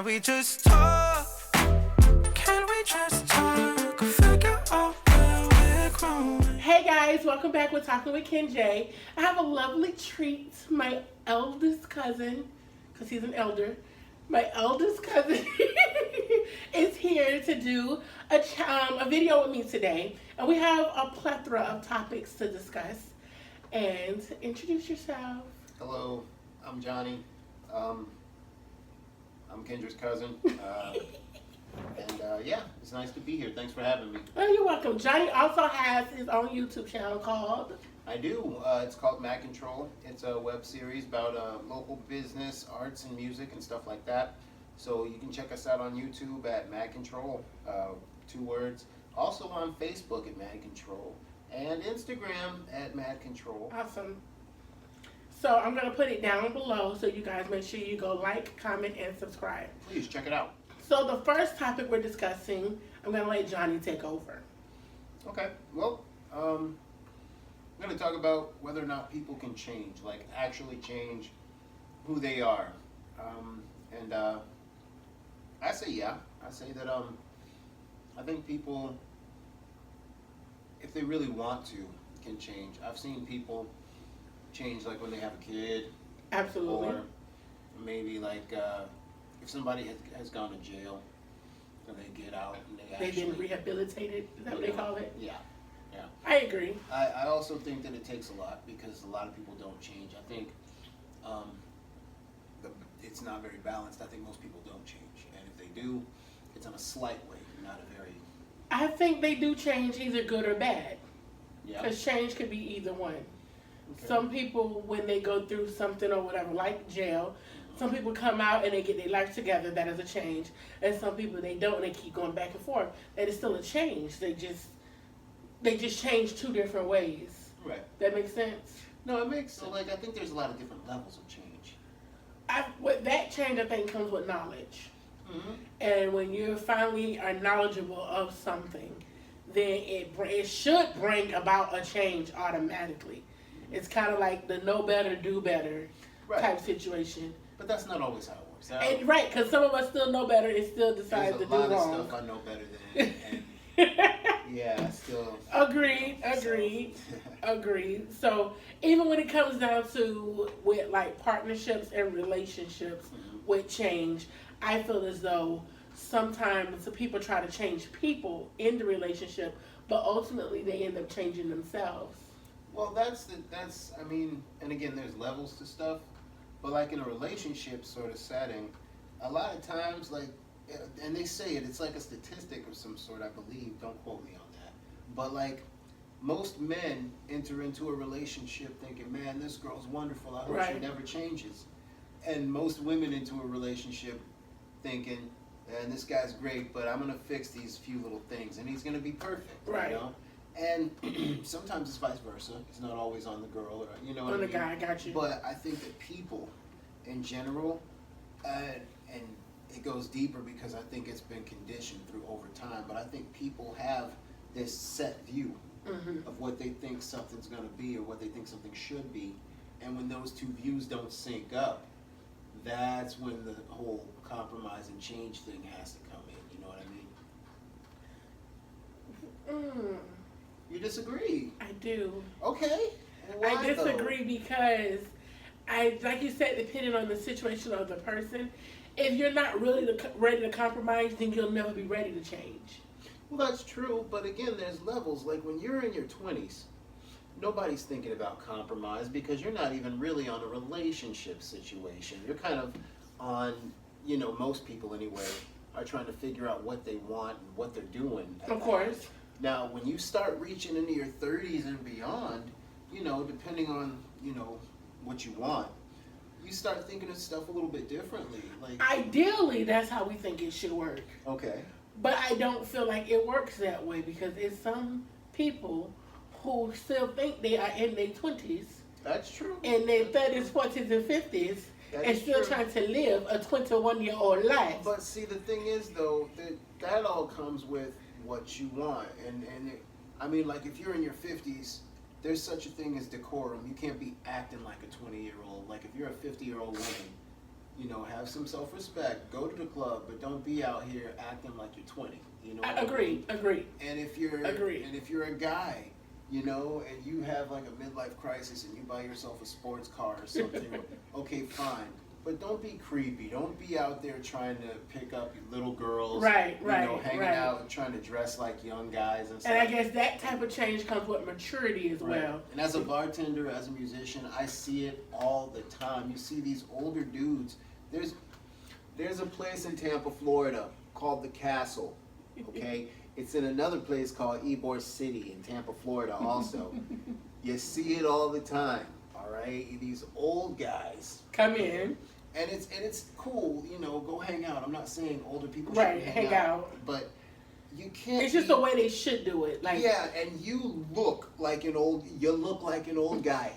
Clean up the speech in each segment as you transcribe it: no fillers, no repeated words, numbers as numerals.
Can we just talk? Can we just talk? Figure out where we're growing. Hey guys, welcome back with Talking with Ken J. I have a lovely treat. My eldest cousin, because he's an elder, my eldest cousin is here to do a video with me today. And we have a plethora of topics to discuss. And introduce yourself. Hello, I'm Johnny. I'm Kendra's cousin. Yeah, it's nice to be here. Thanks for having me. Oh, you're welcome. Johnny also has his own YouTube channel called... I do. It's called Mad Control. It's a web series about local business, arts, and music and stuff like that. So you can check us out on YouTube at Mad Control, 2 words. Also on Facebook at Mad Control and Instagram at Mad Control. Awesome. So I'm going to put it down below so you guys make sure you go like, comment, and subscribe. Please check it out. So the first topic we're discussing, I'm going to let Johnny take over. Okay. Well, I'm going to talk about whether or not people can change, like actually change who they are. I say yeah. I say that I think people, if they really want to, can change. I've seen people change, like when they have a kid. Absolutely. Or maybe like if somebody has gone to jail and they get out and they've been rehabilitated. Is that what they call it? Yeah. Yeah. I agree. I also think that it takes a lot because a lot of people don't change. I think it's not very balanced. I think most people don't change. And if they do, it's on a slight way, not a very... I think they do change either good or bad. Yeah. Because change could be either one. Okay. Some people, when they go through something or whatever, like jail, some people come out and they get their life together. That is a change. And some people, they don't, and they keep going back and forth. That is still a change. They just change 2 different ways. Right. That makes sense? No, it makes... So, like, I think there's a lot of different levels of change. With that change, I think, comes with knowledge. Mm-hmm. And when you finally are knowledgeable of something, then it should bring about a change automatically. It's kind of like the know better, do better type situation. But that's not always how it works. Right, because some of us still know better and still decide to do wrong. There's a lot of stuff I know better than. Yeah, still. Agreed. So even when it comes down to with like partnerships and relationships with change, I feel as though sometimes the people try to change people in the relationship, but ultimately they end up changing themselves. Well, I mean, and again, there's levels to stuff, but like in a relationship sort of setting, a lot of times, like, and they say it's like a statistic of some sort, I believe, don't quote me on that, but like, most men enter into a relationship thinking, man, this girl's wonderful, I hope she never changes. And most women into a relationship thinking, and this guy's great, but I'm going to fix these few little things, and he's going to be perfect, right? You know? And sometimes it's vice versa. It's not always on the girl, or you know what I mean? On the guy, I got you. But I think that people, in general, and it goes deeper because I think it's been conditioned through over time, but I think people have this set view of what they think something's going to be or what they think something should be, and when those 2 views don't sync up, that's when the whole compromise and change thing has to come in. You know what I mean? You disagree? I do. Okay. Why, I disagree because, like you said, depending on the situation of the person, if you're not really ready to compromise, then you'll never be ready to change. Well, that's true, but again, there's levels. Like when you're in your 20s, nobody's thinking about compromise because you're not even really on a relationship situation. You're kind of on, most people anyway, are trying to figure out what they want and what they're doing. Of course. Now, when you start reaching into your 30s and beyond, depending on, what you want, you start thinking of stuff a little bit differently. Like, ideally, that's how we think it should work. Okay. But I don't feel like it works that way because it's some people who still think they are in their 20s. That's true. In their 30s, 40s, and 50s, and still trying to live a 21-year-old life. But see, the thing is, though, that all comes with what you want. I mean, like, if you're in your 50s, there's such a thing as decorum. You can't be acting like a 20-year-old. Like, if you're a 50-year-old woman, You know, have some self-respect. Go to the club, but don't be out here acting like you're 20. You know. Agreed. And if you're a guy, you know, and you have like a midlife crisis and you buy yourself a sports car or something, okay, fine. But don't be creepy. Don't be out there trying to pick up little girls. Right. Hanging out and trying to dress like young guys and stuff. And I guess that type of change comes with maturity as well. And as a bartender, as a musician, I see it all the time. You see these older dudes. There's a place in Tampa, Florida called The Castle. Okay? It's in another place called Ybor City in Tampa, Florida also. You see it all the time. All right? These old guys come in. And it's cool, you know, go hang out. I'm not saying older people shouldn't hang out. But you can't. It's just the way they should do it. Like, yeah, and you look like an old guy.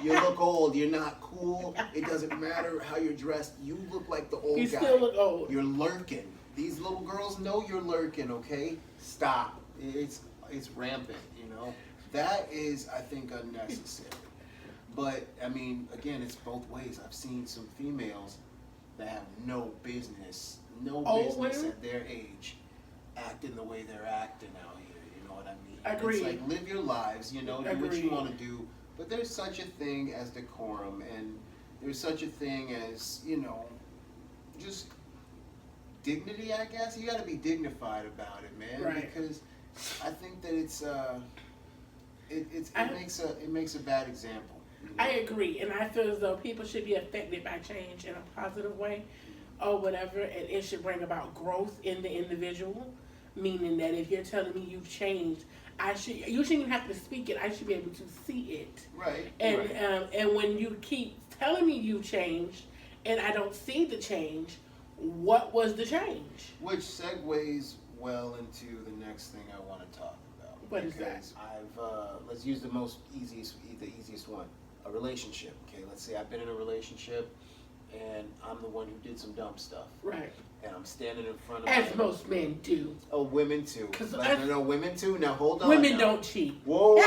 You look old. You're not cool. It doesn't matter how you're dressed. You look like the old guy. You still look old. You're lurking. These little girls know you're lurking, okay? Stop. It's rampant, you know? That is, I think, unnecessary. But, I mean, again, it's both ways. I've seen some females that have no business at their age acting the way they're acting out here, you know what I mean? Agreed. It's like, live your lives, you know, do what you want to do. But there's such a thing as decorum, and there's such a thing as, you know, just dignity, I guess. You got to be dignified about it, man. Right. Because I think that it makes a bad example. I agree, and I feel as though people should be affected by change in a positive way or whatever, and it should bring about growth in the individual, meaning that if you're telling me you've changed, you shouldn't even have to speak it. I should be able to see it. Right. And when you keep telling me you changed and I don't see the change, what was the change? Which segues well into the next thing I want to talk about. What is that? Let's use the easiest one. A relationship. Okay, let's say I've been in a relationship and I'm the one who did some dumb stuff. Right. And I'm standing in front of as most men do. Oh, women too. No, women too. Now hold on. Women don't cheat. Whoa.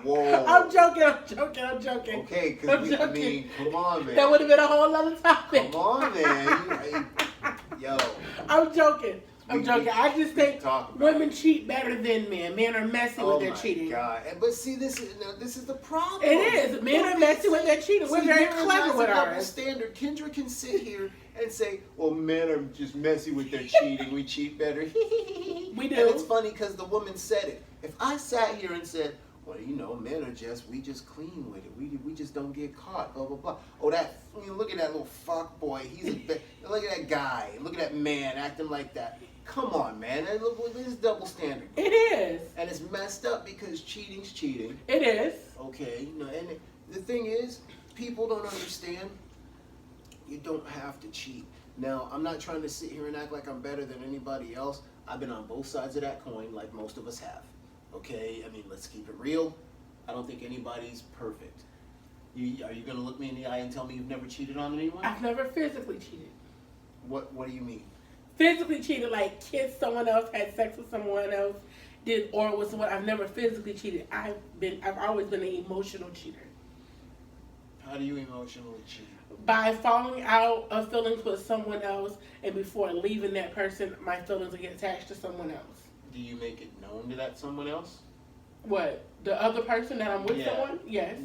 I'm joking. Okay, because I mean, come on, man. That would have been a whole other topic. Come on, man. Yo. I'm joking. I just think women cheat better than men. Men are messy with their cheating. Oh my God! But see, this is the problem. It is. Men are messy with their cheating. We're very clever with ours. Standard. Kendra can sit here and say, "Well, men are just messy with their cheating. We cheat better." We do. And it's funny because the woman said it. If I sat here and said, "Well, you know, men are we just clean with it. We just don't get caught." Blah blah blah. Oh, look at that little fuck boy. Look at that guy. Look at that man acting like that. Come on, man. This is double standard. It is. And it's messed up because cheating's cheating. It is. Okay. You know, and the thing is, people don't understand you don't have to cheat. Now, I'm not trying to sit here and act like I'm better than anybody else. I've been on both sides of that coin like most of us have. Okay? I mean, let's keep it real. I don't think anybody's perfect. Are you going to look me in the eye and tell me you've never cheated on anyone? I've never physically cheated. What do you mean? Physically cheated, like kissed someone else, had sex with someone else, did oral with someone. I've never physically cheated. I've always been an emotional cheater. How do you emotionally cheat? By falling out of feelings with someone else, and before leaving that person, my feelings will get attached to someone else. Do you make it known to that someone else? What? The other person that I'm with someone? Yes.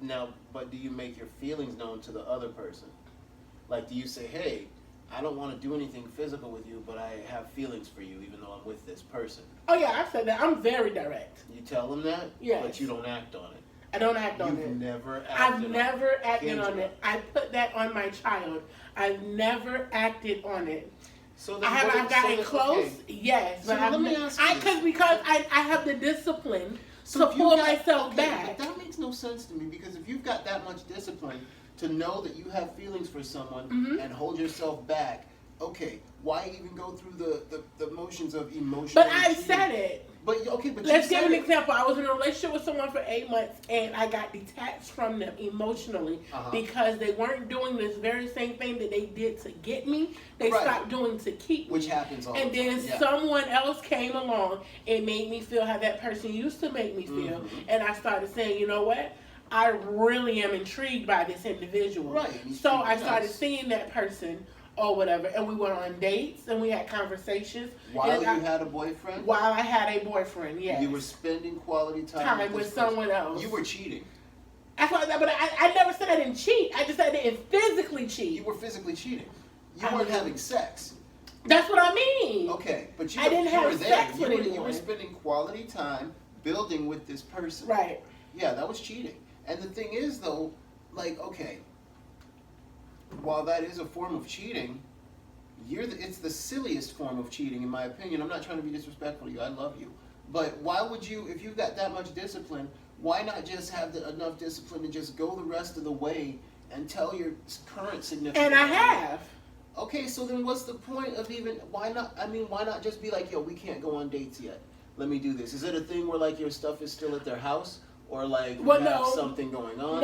Now, but do you make your feelings known to the other person? Like, do you say, hey, I don't want to do anything physical with you, but I have feelings for you even though I'm with this person? Oh, yeah, I said that. I'm very direct. You tell them that? Yes. But you don't act on it. I don't act on it. You've never acted I've on never it. acted on it. I put that on my child. I've never acted on it. So I've gotten close, okay. Yes. So but let me ask you because I have the discipline to pull myself back. But that makes no sense to me, because if you've got that much discipline to know that you have feelings for someone and hold yourself back, okay, why even go through the motions of emotion? But I said it. But let's give an example. I was in a relationship with someone for 8 months, and I got detached from them emotionally because they weren't doing this very same thing that they did to get me. They stopped doing to keep me. Which happens all the time. And then someone else came along and made me feel how that person used to make me feel. And I started saying, you know what? I really am intrigued by this individual. Right. And he's So treating I you started nice. seeing that person or whatever, and we went on dates and we had conversations. While and you I- had a boyfriend, while I had a boyfriend, yes. you were spending quality time Time with with this person. someone else. You were cheating. That's why, but I never said I didn't cheat. I just said I didn't physically cheat. You were physically cheating. You I weren't mean- having sex. That's what I mean. Okay, but you I didn't you have were there. sex You with were, you anyone. were spending quality time building with this person. Right. Yeah, that was cheating. And the thing is, though, like, okay, while that is a form of cheating, it's the silliest form of cheating, in my opinion. I'm not trying to be disrespectful to you. I love you. But why would you, if you've got that much discipline, why not just have enough discipline to just go the rest of the way and tell your current significant And I other? have. Okay, so then what's the point of even, why not just be like, yo, we can't go on dates yet. Let me do this. Is it a thing where, like, your stuff is still at their house? Or, like, Well, you have no. something going on?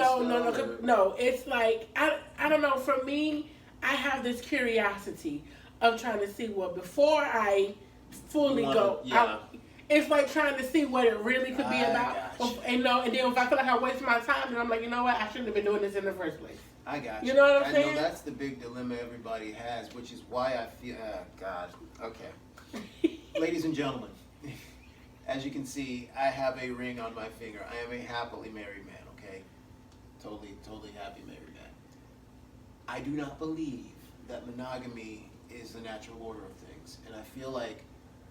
No. It's like, I don't know. For me, I have this curiosity of trying to see what, before I fully go, yeah. it's like trying to see what it really could be I about. gotcha. And then if I feel like I waste my time, then I'm like, you know what? I shouldn't have been doing this in the first place. I got you. You know what I'm I saying? know that's the big dilemma everybody has, which is why I feel, God. Okay. Ladies and gentlemen, as you can see, I have a ring on my finger. I am a happily married man, okay? Totally happy married man. I do not believe that monogamy is the natural order of things. And I feel like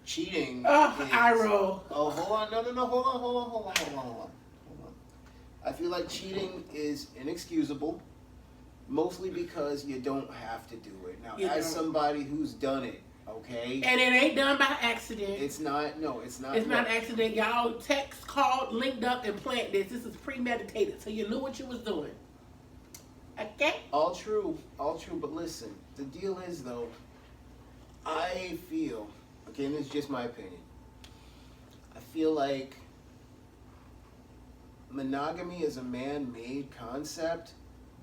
cheating is... I roll. Oh, hold on. No. Hold on. I feel like cheating is inexcusable, mostly because you don't have to do it. Now, You as don't. somebody who's done it, okay? And it ain't done by accident. It's not. It's not an accident. Y'all text, called, linked up, and planned this. This is premeditated, so you knew what you was doing. Okay? All true. But listen, the deal is, though, I feel, okay, and this is just my opinion, I feel like monogamy is a man-made concept,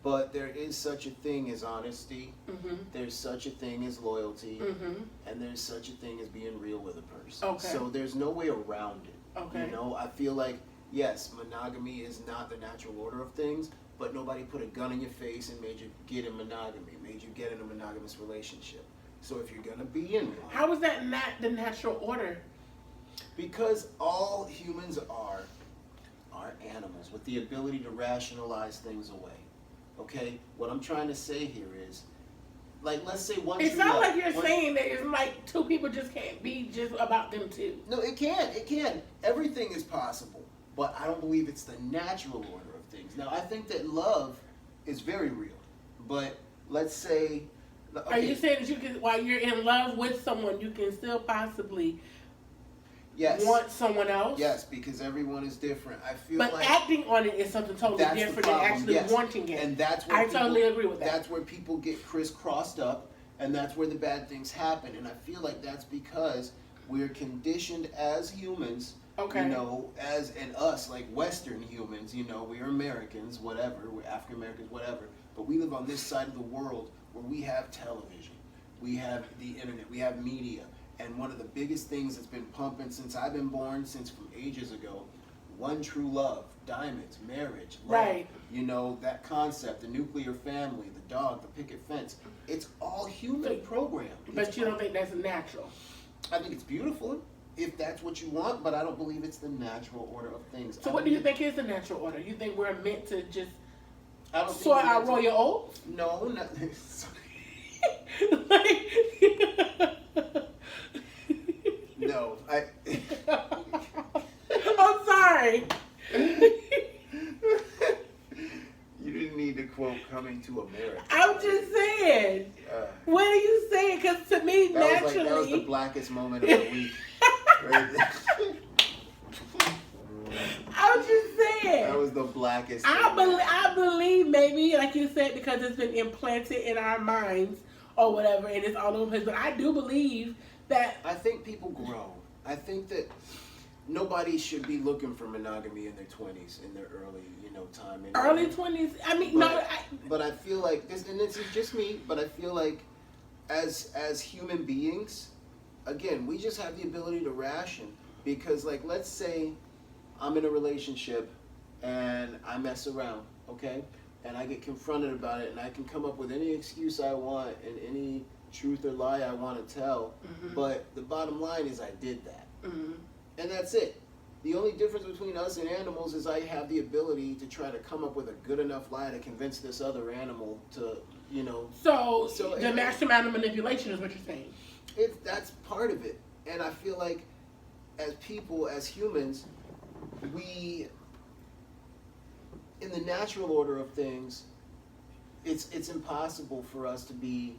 but there is such a thing as honesty, Mm-hmm. there's such a thing as loyalty, Mm-hmm. and there's such a thing as being real with a person. Okay. So there's no way around it. Okay. You know, I feel like, yes, monogamy is not the natural order of things, but nobody put a gun in your face and made you get in monogamy, made you get in a monogamous relationship. So if you're gonna be in one, How is that not the natural order? because all humans are animals with the ability to rationalize things away. Okay? What I'm trying to say here is, like, let's say one It true sounds love- like you're one- saying that it's like two people just can't be just about them two. No, it can. Everything is possible, but I don't believe it's the natural order of things. Now, I think that love is very real, but let's say, Are you saying that you can, while you're in love with someone, you can still possibly yes, want someone else? yes, because everyone is different. I feel But like acting on it is something totally that's the different than problem, actually yes. wanting it. And that's where I people, totally agree with that. That's where people get crisscrossed up, and that's where the bad things happen. And I feel like that's because we're conditioned as humans, Okay. you know, and us, like Western humans, you know, we're Americans, whatever, we're African Americans, whatever, but we live on this side of the world where we have television, we have the internet, we have media. And one of the biggest things that's been pumping since I've been born, since from ages ago, one true love, diamonds, marriage, love, Right. you know, that concept, the nuclear family, the dog, the picket fence. It's all human programmed. But It's you don't all- think that's natural. I think it's beautiful if that's what you want, but I don't believe it's the natural order of things. So what do you think is the natural order? You think we're meant to just I don't think sort we're our meant to- royal oaths? No, not. No, I'm sorry. You didn't need to quote "Coming to America." I'm just saying. Uh, What are you saying? Because to me, that naturally. was the blackest moment of the week. Right there. I'm just saying. That was the blackest. I believe maybe, like you said, because it's been implanted in our minds or whatever, and it's all over the place. But I do believe that. I think people grow. I think that nobody should be looking for monogamy in their 20s, in their early, time. And Early 20s. I mean, But I feel like this, and this is just me. But I feel like, as human beings, again, we just have the ability to ration. Because, like, let's say I'm in a relationship, and I mess around, okay? And I get confronted about it, and I can come up with any excuse I want and any truth or lie I want to tell, but the bottom line is I did that. And that's it. The only difference between us and animals is I have the ability to try to come up with a good enough lie to convince this other animal to, you know. So the mastermind of manipulation is what you're saying. That's part of it. And I feel like as people, as humans, we, in the natural order of things, it's impossible for us to be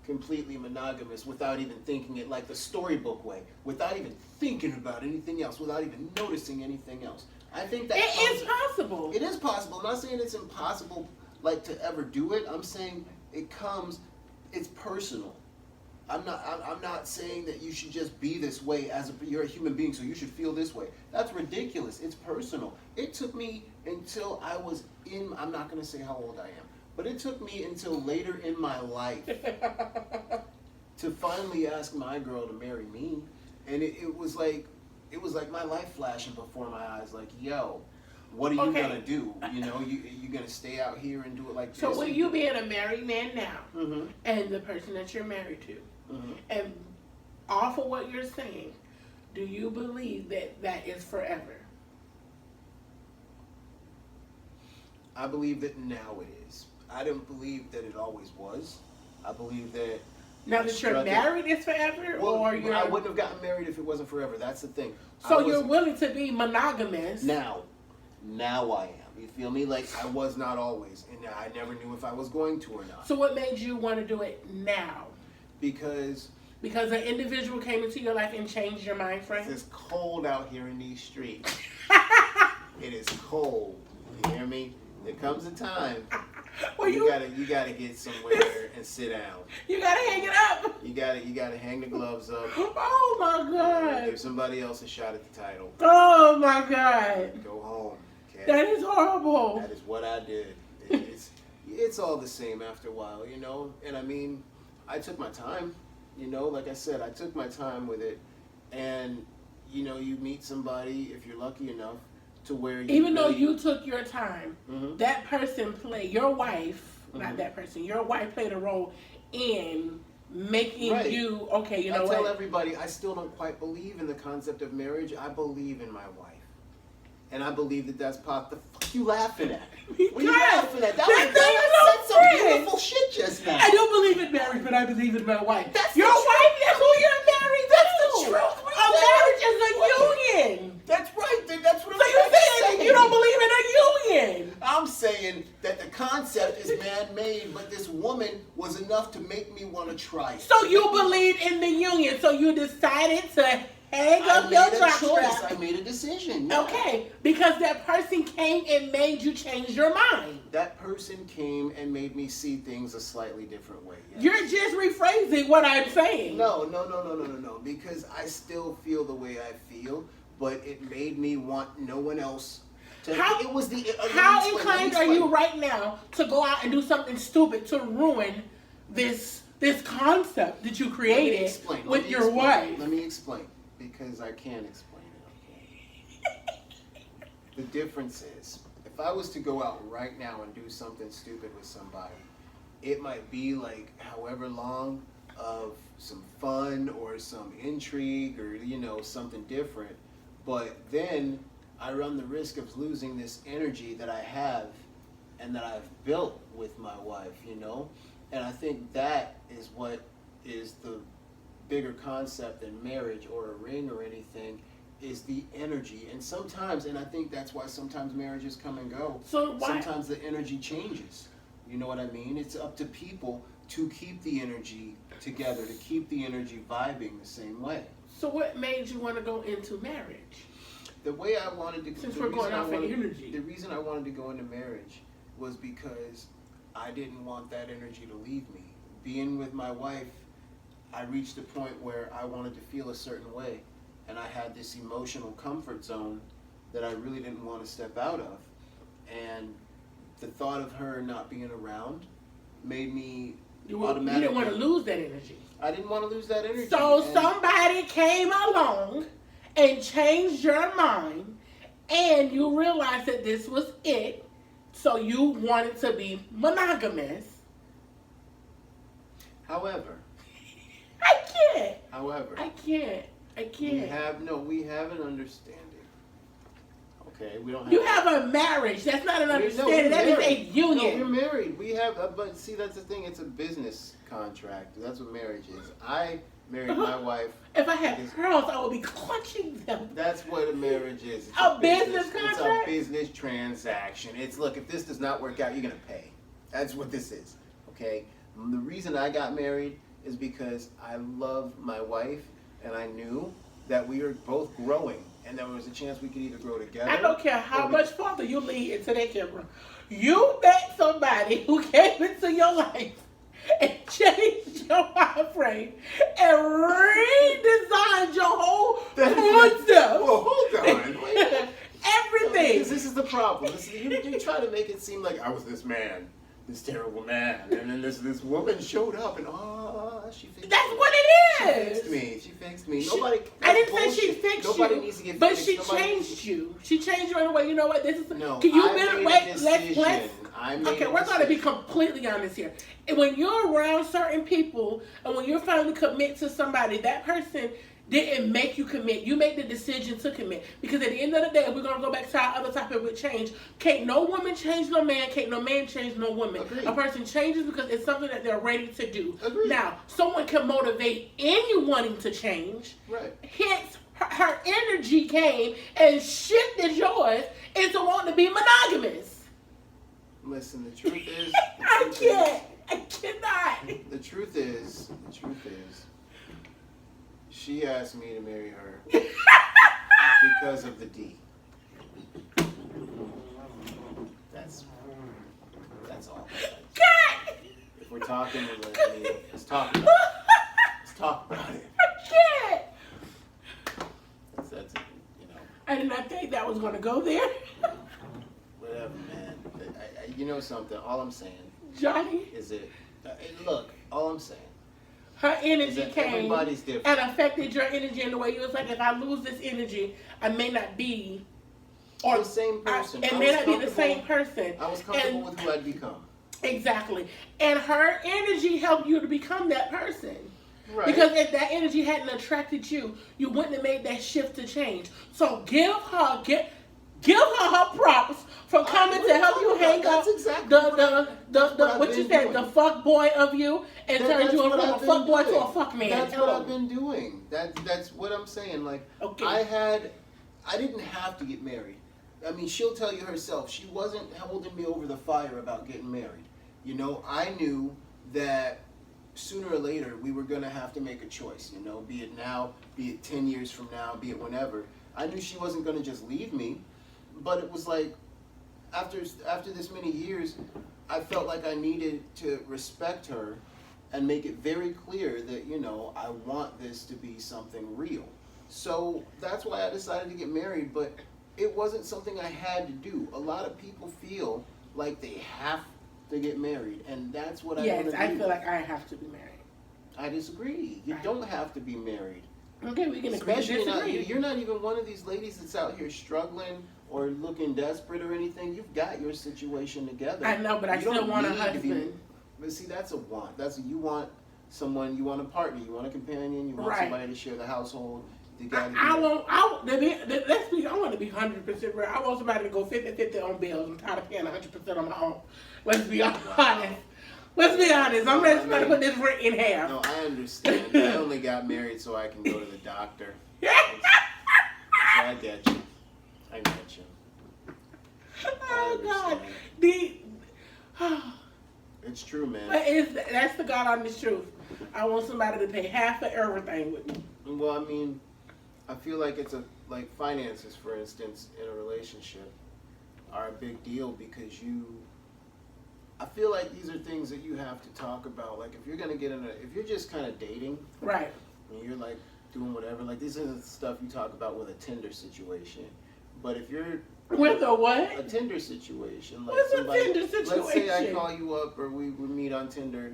completely monogamous without even thinking it like the storybook way, without even thinking about anything else, without even noticing anything else. I think that it is possible. It is possible. I'm not saying it's impossible, like, to ever do it. I'm saying it's personal. I'm not saying that you should just be this way you're a human being, so you should feel this way. That's ridiculous. It's personal. It took me until I was I'm not going to say how old I am, but it took me until later in my life to finally ask my girl to marry me. And it was like my life flashing before my eyes, like, yo, what are you gonna do? You know, you gonna stay out here and do it like this? So with you being a married man now, and the person that you're married to, and off of what you're saying, do you believe that is forever? I believe that now it is. I don't believe that it always was. I believe that now that you're married is forever, or I wouldn't have gotten married if it wasn't forever. That's the thing. So you're willing to be monogamous now I am. You feel me? Like, I was not always, and I never knew if I was going to or not. So what made you want to do it now? Because an individual came into your life and changed your mind frame? It's cold out here in these streets. It is cold. You hear me? There comes a time well, you gotta get somewhere and sit down. You gotta hang it up. You gotta hang the gloves up. Oh my God! Give somebody else a shot at the title. Oh my God! Go home. Okay? That is horrible. That is what I did. It's all the same after a while, you know. And I mean, I took my time. You know, like I said, I took my time with it. And you know, you meet somebody if you're lucky enough. To where even though you took your time, that person played, your wife, not that person, your wife played a role in making you, okay, you know what? I tell everybody, I still don't quite believe in the concept of marriage. I believe in my wife. And I believe that that's possible. The fuck you laughing at? What are you laughing at? That was some beautiful shit just now. I don't believe in marriage, but I believe in my wife. That's your wife is who you're married to. That's the truth. A marriage is a union. That's right. That's what I'm saying. You don't believe in a union. I'm saying that the concept is man-made, but this woman was enough to make me want to try it. So you believe in the union. So you decided to hang up your jock strap. I made a decision. Yeah. Okay, because that person came and made you change your mind. That person came and made me see things a slightly different way. Yes. You're just rephrasing what I'm saying. No. Because I still feel the way I feel, but it made me want no one else to. How inclined are you right now to go out and do something stupid to ruin this concept that you created with your wife? Let me explain. Because I can't explain it, okay? The difference is, if I was to go out right now and do something stupid with somebody, it might be like however long of some fun or some intrigue or, you know, something different. But then I run the risk of losing this energy that I have and that I've built with my wife, you know? And I think that is what is the bigger concept than marriage or a ring or anything, is the energy. And sometimes, and I think that's why sometimes marriages come and go. So sometimes the energy changes. You know what I mean? It's up to people to keep the energy together, to keep the energy vibing the same way. So what made you want to go into marriage? The way I wanted to... Since we're going off of energy. The reason I wanted to go into marriage was because I didn't want that energy to leave me. Being with my wife, I reached a point where I wanted to feel a certain way, and I had this emotional comfort zone that I really didn't want to step out of. And the thought of her not being around made me automatically... You didn't want to lose that energy. I didn't want to lose that energy. So somebody came along and changed your mind and you realized that this was it, so you wanted to be monogamous. However, I can't. however, I can't. I can't. we have an understanding. Okay, we don't have. You have a marriage. That's not an understanding. That is a union. No, we're married. We have, but see, that's the thing. It's a business contract. That's what marriage is. I married my wife. If I had pearls, I would be clutching them. That's what a marriage is. It's A business contract? It's a business transaction. It's, look, if this does not work out, you're going to pay. That's what this is, okay? The reason I got married is because I love my wife, and I knew that we were both growing, and there was a chance we could either grow together. I don't care how much farther you lead into that camera. You met somebody who came into your life and changed your mind frame and redesigned your whole concept. Well, hold on. Wait. Everything. This is the problem. You try to make it seem like I was this man, this terrible man, and then this woman showed up, and she fixed me. That's what it is. She fixed me. Nobody. I didn't say she fixed Nobody you, needs to get but fixed. she changed you. She changed you in a way. You know what? This is. No, Can you I made a wait? decision. Okay, we're going to be completely honest here. And when you're around certain people, and when you're finally commit to somebody, that person didn't make you commit. You made the decision to commit. Because at the end of the day, we're going to go back to our other topic with change. Can't no woman change no man. Can't no man change no woman. Agreed. A person changes because it's something that they're ready to do. Agreed. Now, someone can motivate any wanting to change. Right. Hence, her energy came and shifted yours into wanting to be monogamous. Listen, the truth is. I cannot. The truth is, she asked me to marry her because of the D. That's all. God! If we're talking, let's talk about it. Let's talk about it. I can't. That's I did not think that was going to go there. whatever, man. You know something? All I'm saying, Johnny, is it? Look, all I'm saying. her energy came Everybody's different. and affected your energy in the way you was like, if I lose this energy, I may not be, or the same person. It may not be the same person. I was comfortable with who I'd become. Exactly. And her energy helped you to become that person. Right. Because if that energy hadn't attracted you, you wouldn't have made that shift to change. So give her her props for coming to help you hang up exactly what you said, the fuck boy of you, and turn you from a fuck boy to a fuck man. That's what I've been doing. That's what I'm saying. Like, okay. I didn't have to get married. I mean, she'll tell you herself. She wasn't holding me over the fire about getting married. You know, I knew that sooner or later we were gonna have to make a choice. You know, be it now, be it 10 years from now, be it whenever. I knew she wasn't gonna just leave me. But it was like, after this many years, I felt like I needed to respect her and make it very clear that, you know, I want this to be something real. So that's why I decided to get married, but it wasn't something I had to do. A lot of people feel like they have to get married, and that's what I want to do. Yes, I feel like I have to be married. I disagree. You don't have to be married. Okay, we can agree to disagree. You're not even one of these ladies that's out here struggling or looking desperate or anything. You've got your situation together. I know, but I still want a husband. But see, that's a want. You want someone, you want a partner, you want a companion, you want Right. somebody to share the household. I want to be 100% real. I want somebody to go 50-50 on bills. I'm tired of paying 100% on my own. Let's be honest. Let's be honest. I'm ready to put this rent in half. No, I understand. I only got married so I can go to the doctor. So I get you. Oh God, it's true, man. But that's the God honest truth. I want somebody to pay half of everything with me. Well, I mean, I feel like like finances, for instance, in a relationship are a big deal because I feel like these are things that you have to talk about. Like if you're gonna if you're just kind of dating, right? And you're like doing whatever, like this isn't stuff you talk about with a Tinder situation. But if you're with a what? A Tinder situation, like what's somebody, a Tinder situation? Let's say I call you up or we meet on Tinder,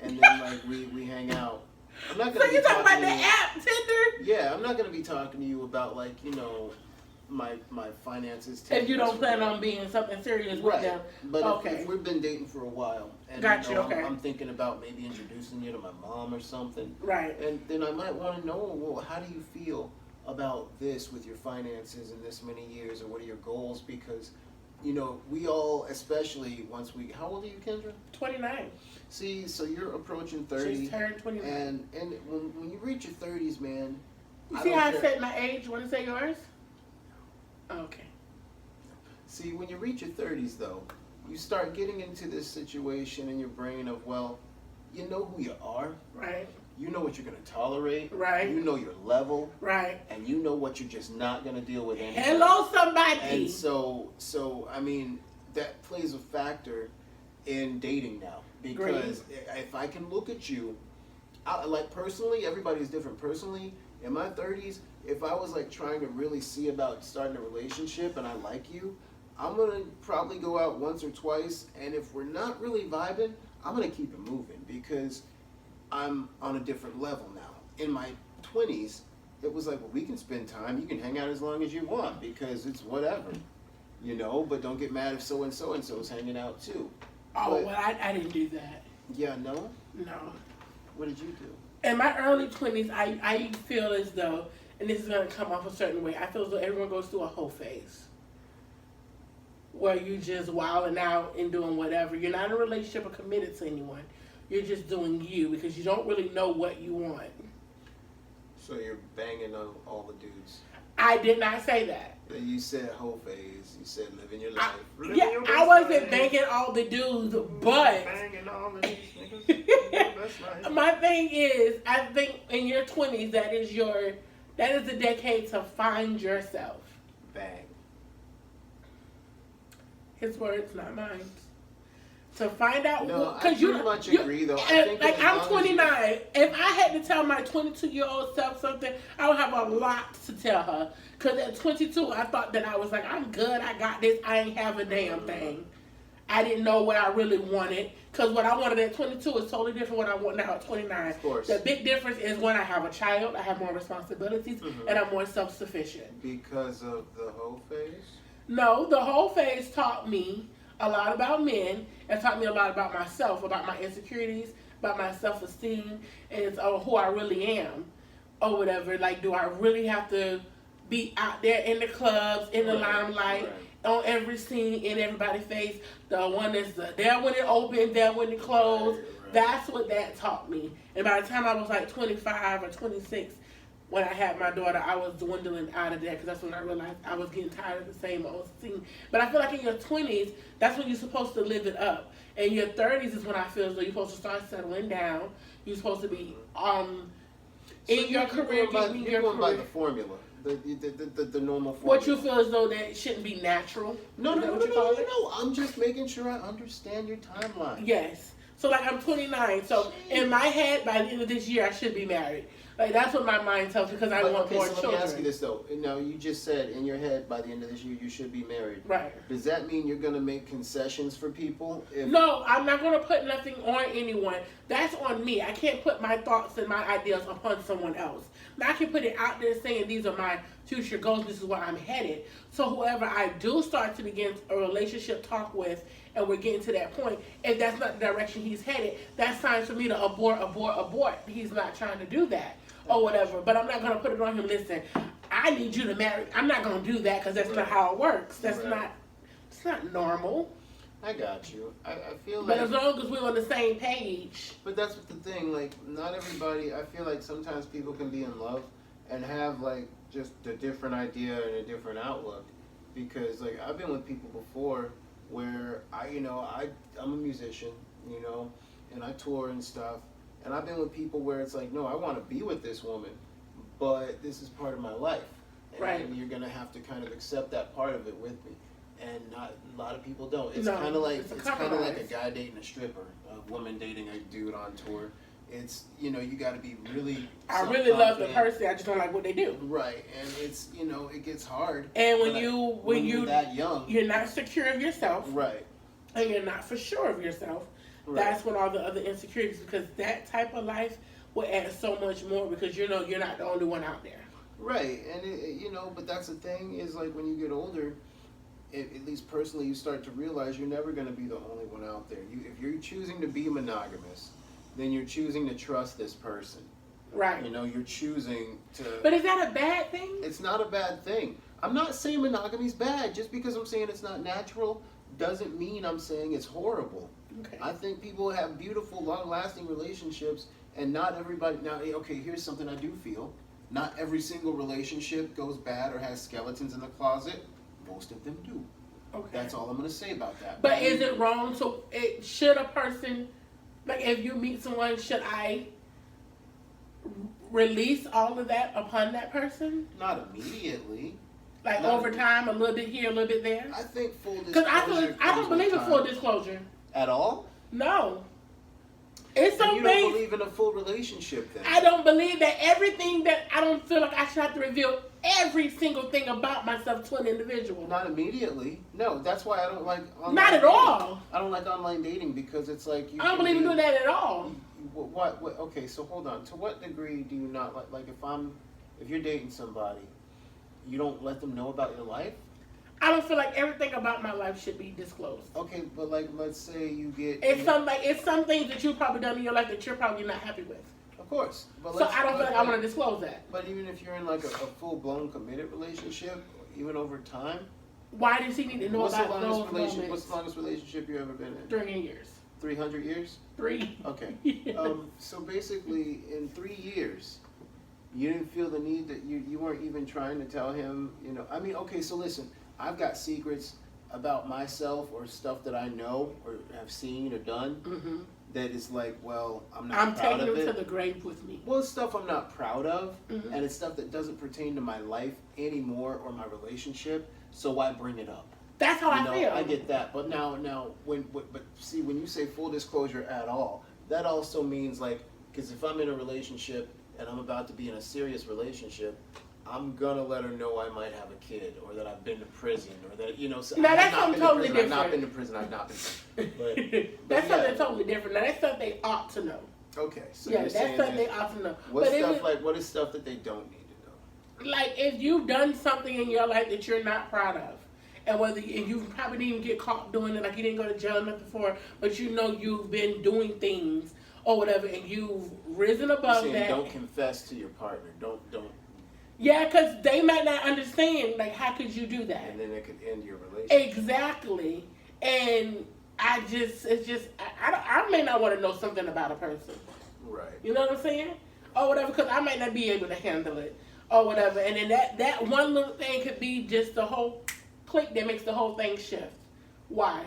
and then like we hang out. I'm not gonna. So you talking about the app Tinder? Yeah, I'm not gonna be talking to you about like my finances. If you don't plan on being something serious with right. them. But Okay. if we've been dating for a while, and Got you, I'm, okay. I'm thinking about maybe introducing you to my mom or something, Right. and then I might want to know, well, how do you feel about this with your finances in this many years, or what are your goals? Because, we all, especially once we, how old are you, Kendra? 29. See, so you're approaching 30. She's turned 29. And when you reach your 30s, man. You see how I said my age? Want to say yours? Okay. See, when you reach your 30s, though, you start getting into this situation in your brain of, well, you know who you are. Right. You know what you're going to tolerate. Right. You know your level. Right. And you know what you're just not going to deal with anymore. Hello, somebody. And so I mean, that plays a factor in dating now. Because if I can look at you, like personally, everybody's different. Personally, in my 30s, if I was like trying to really see about starting a relationship and I like you, I'm going to probably go out once or twice. And if we're not really vibing, I'm going to keep it moving because I'm on a different level now. In my 20s, it was like, well, we can spend time. You can hang out as long as you want because it's whatever, but don't get mad if so-and-so is hanging out too. Oh, well, I didn't do that. Yeah, no? No. What did you do? In my early 20s, I feel as though, and this is going to come off a certain way, I feel as though everyone goes through a whole phase where you just wilding out and doing whatever. You're not in a relationship or committed to anyone. You're just doing you because you don't really know what you want. So you're banging on all the dudes. I did not say that. You said whole phase. You said living your life. I wasn't banging all the dudes, but Banging all of these niggas. my thing is, I think in your 20s, that is the decade to find yourself. Bang. His words, not mine. To find out, No, I pretty much agree, though. I think like as I'm long as 29. If I had to tell my 22-year-old self something, I would have a lot to tell her. Cause at 22, I thought that I was like, I'm good. I got this. I ain't have a damn thing. I didn't know what I really wanted. Cause what I wanted at 22 is totally different what I want now at 29. Of course. The big difference is when I have a child, I have more responsibilities, and I'm more self-sufficient. Because of the whole phase? No, the whole phase taught me a lot about men and taught me a lot about myself, about my insecurities, about my self-esteem, and who I really am, or whatever. Like, do I really have to be out there in the clubs, in the limelight, on every scene, in everybody's face? The one that's there when it opened, there when it closed. That's what that taught me. And by the time I was like 25 or 26, when I had my daughter, I was dwindling out of that because that's when I realized I was getting tired of the same old thing. But I feel like in your 20s, that's when you're supposed to live it up. In your 30s is when I feel as though you're supposed to start settling down. You're supposed to be in your career. You're going by the formula, the normal formula. What you feel as though that shouldn't be natural? No. I'm just making sure I understand your timeline. Yes. So like I'm 29. So in my head, by the end of this year, I should be married. Like that's what my mind tells me because I want more children. Let me ask you this though. Now you just said in your head by the end of this year you should be married. Right. Does that mean you're gonna make concessions for people? No, I'm not gonna put nothing on anyone. That's on me. I can't put my thoughts and my ideas upon someone else. Now I can put it out there saying these are my future goals. This is where I'm headed. So whoever I do start to begin a relationship talk with, and we're getting to that point, if that's not the direction he's headed, that's signs for me to abort. He's not trying to do that. Or whatever, but I'm not going to put it on him. Listen, I need you to marry. I'm not going to do that because that's not how it works. That's it's not normal. I got you. I feel like. But as long as we're on the same page. But that's the thing. Like, not everybody. I feel like sometimes people can be in love and have like just a different idea and a different outlook. Because like I've been with people before where I'm a musician, and I tour and stuff. And I've been with people where it's like, no, I want to be with this woman, but this is part of my life. And you're going to have to kind of accept that part of it with me. And not a lot of people don't. It's kind of like a guy dating a stripper, a woman dating a dude on tour. It's, you got to be really I really love the person. I just don't like what they do. Right. And it's, it gets hard. And when you're that young, you're not secure of yourself. Right. And you're not for sure of yourself. Right. That's when all the other insecurities, because that type of life will add so much more because you're not the only one out there. Right, and but that's the thing is like when you get older, at least personally, you start to realize you're never going to be the only one out there. If you're choosing to be monogamous, then you're choosing to trust this person. Right. You're choosing to. But is that a bad thing? It's not a bad thing. I'm not saying monogamy's bad. Just because I'm saying it's not natural doesn't mean I'm saying it's horrible. Okay. I think people have beautiful, long-lasting relationships, and not everybody. Now, okay, here's something I do feel. Not every single relationship goes bad or has skeletons in the closet. Most of them do. Okay. That's all I'm going to say about that. But is it wrong? So, should a person, like, if you meet someone, should I release all of that upon that person? Not immediately. Like over time, a little bit here, a little bit there. I think full disclosure. Because I don't believe in full disclosure. At all? No. It's And something. you don't believe in a full relationship then? I don't believe that everything that I don't feel like I should have to reveal every single thing about myself to an individual. Not immediately. No, that's why I don't like online Not at dating. all. I don't like online dating because it's like you. I don't believe in doing that at all. What? Okay, so hold on. To what degree do you not like? Like if you're dating somebody, you don't let them know about your life? I don't feel like everything about my life should be disclosed. Okay, but like let's say you get. It's some things that you've probably done in your life that you're probably not happy with. Of course, but So I don't feel like I want to disclose that. But even if you're in like a full blown committed relationship, even over time. Why does he need to know about those moments? What's the longest relationship you ever been in? 3 years. 300 years? 3. Okay. Yeah. So basically, in 3 years, you didn't feel the need that you weren't even trying to tell him, I mean, okay, so listen, I've got secrets about myself or stuff that I know or have seen or done Mm-hmm. that is like, well, I'm not I'm proud taking of him it. to the grave with me. Well, it's stuff I'm not proud of, Mhm. and it's stuff that doesn't pertain to my life anymore or my relationship, so why bring it up? That's how I feel. I get that, but now, but see, when you say full disclosure at all, that also means like, because if I'm in a relationship and I'm about to be in a serious relationship, I'm gonna let her know I might have a kid, or that I've been to prison, or that so Now, I've that's not something been to totally prison, I've not different. been to prison. I've not been. But That's yeah. something totally different. Now, that's stuff they ought to know. Okay, so Yeah, you're that's saying something that, they ought to know. what's But stuff like what is stuff that they don't need to know? like if you've done something in your life that you're not proud of, and and you probably didn't even get caught doing it, like you didn't go to jail or nothing for it, but you've been doing things or whatever, and you've risen above You're saying that. don't confess to your partner. Don't. Yeah, because they might not understand. Like, how could you do that? And then it could end your relationship. Exactly. And I may not want to know something about a person. Right. You know what I'm saying? Or whatever, because I might not be able to handle it. Or whatever. And then that one little thing could be just the whole click that makes the whole thing shift. Why?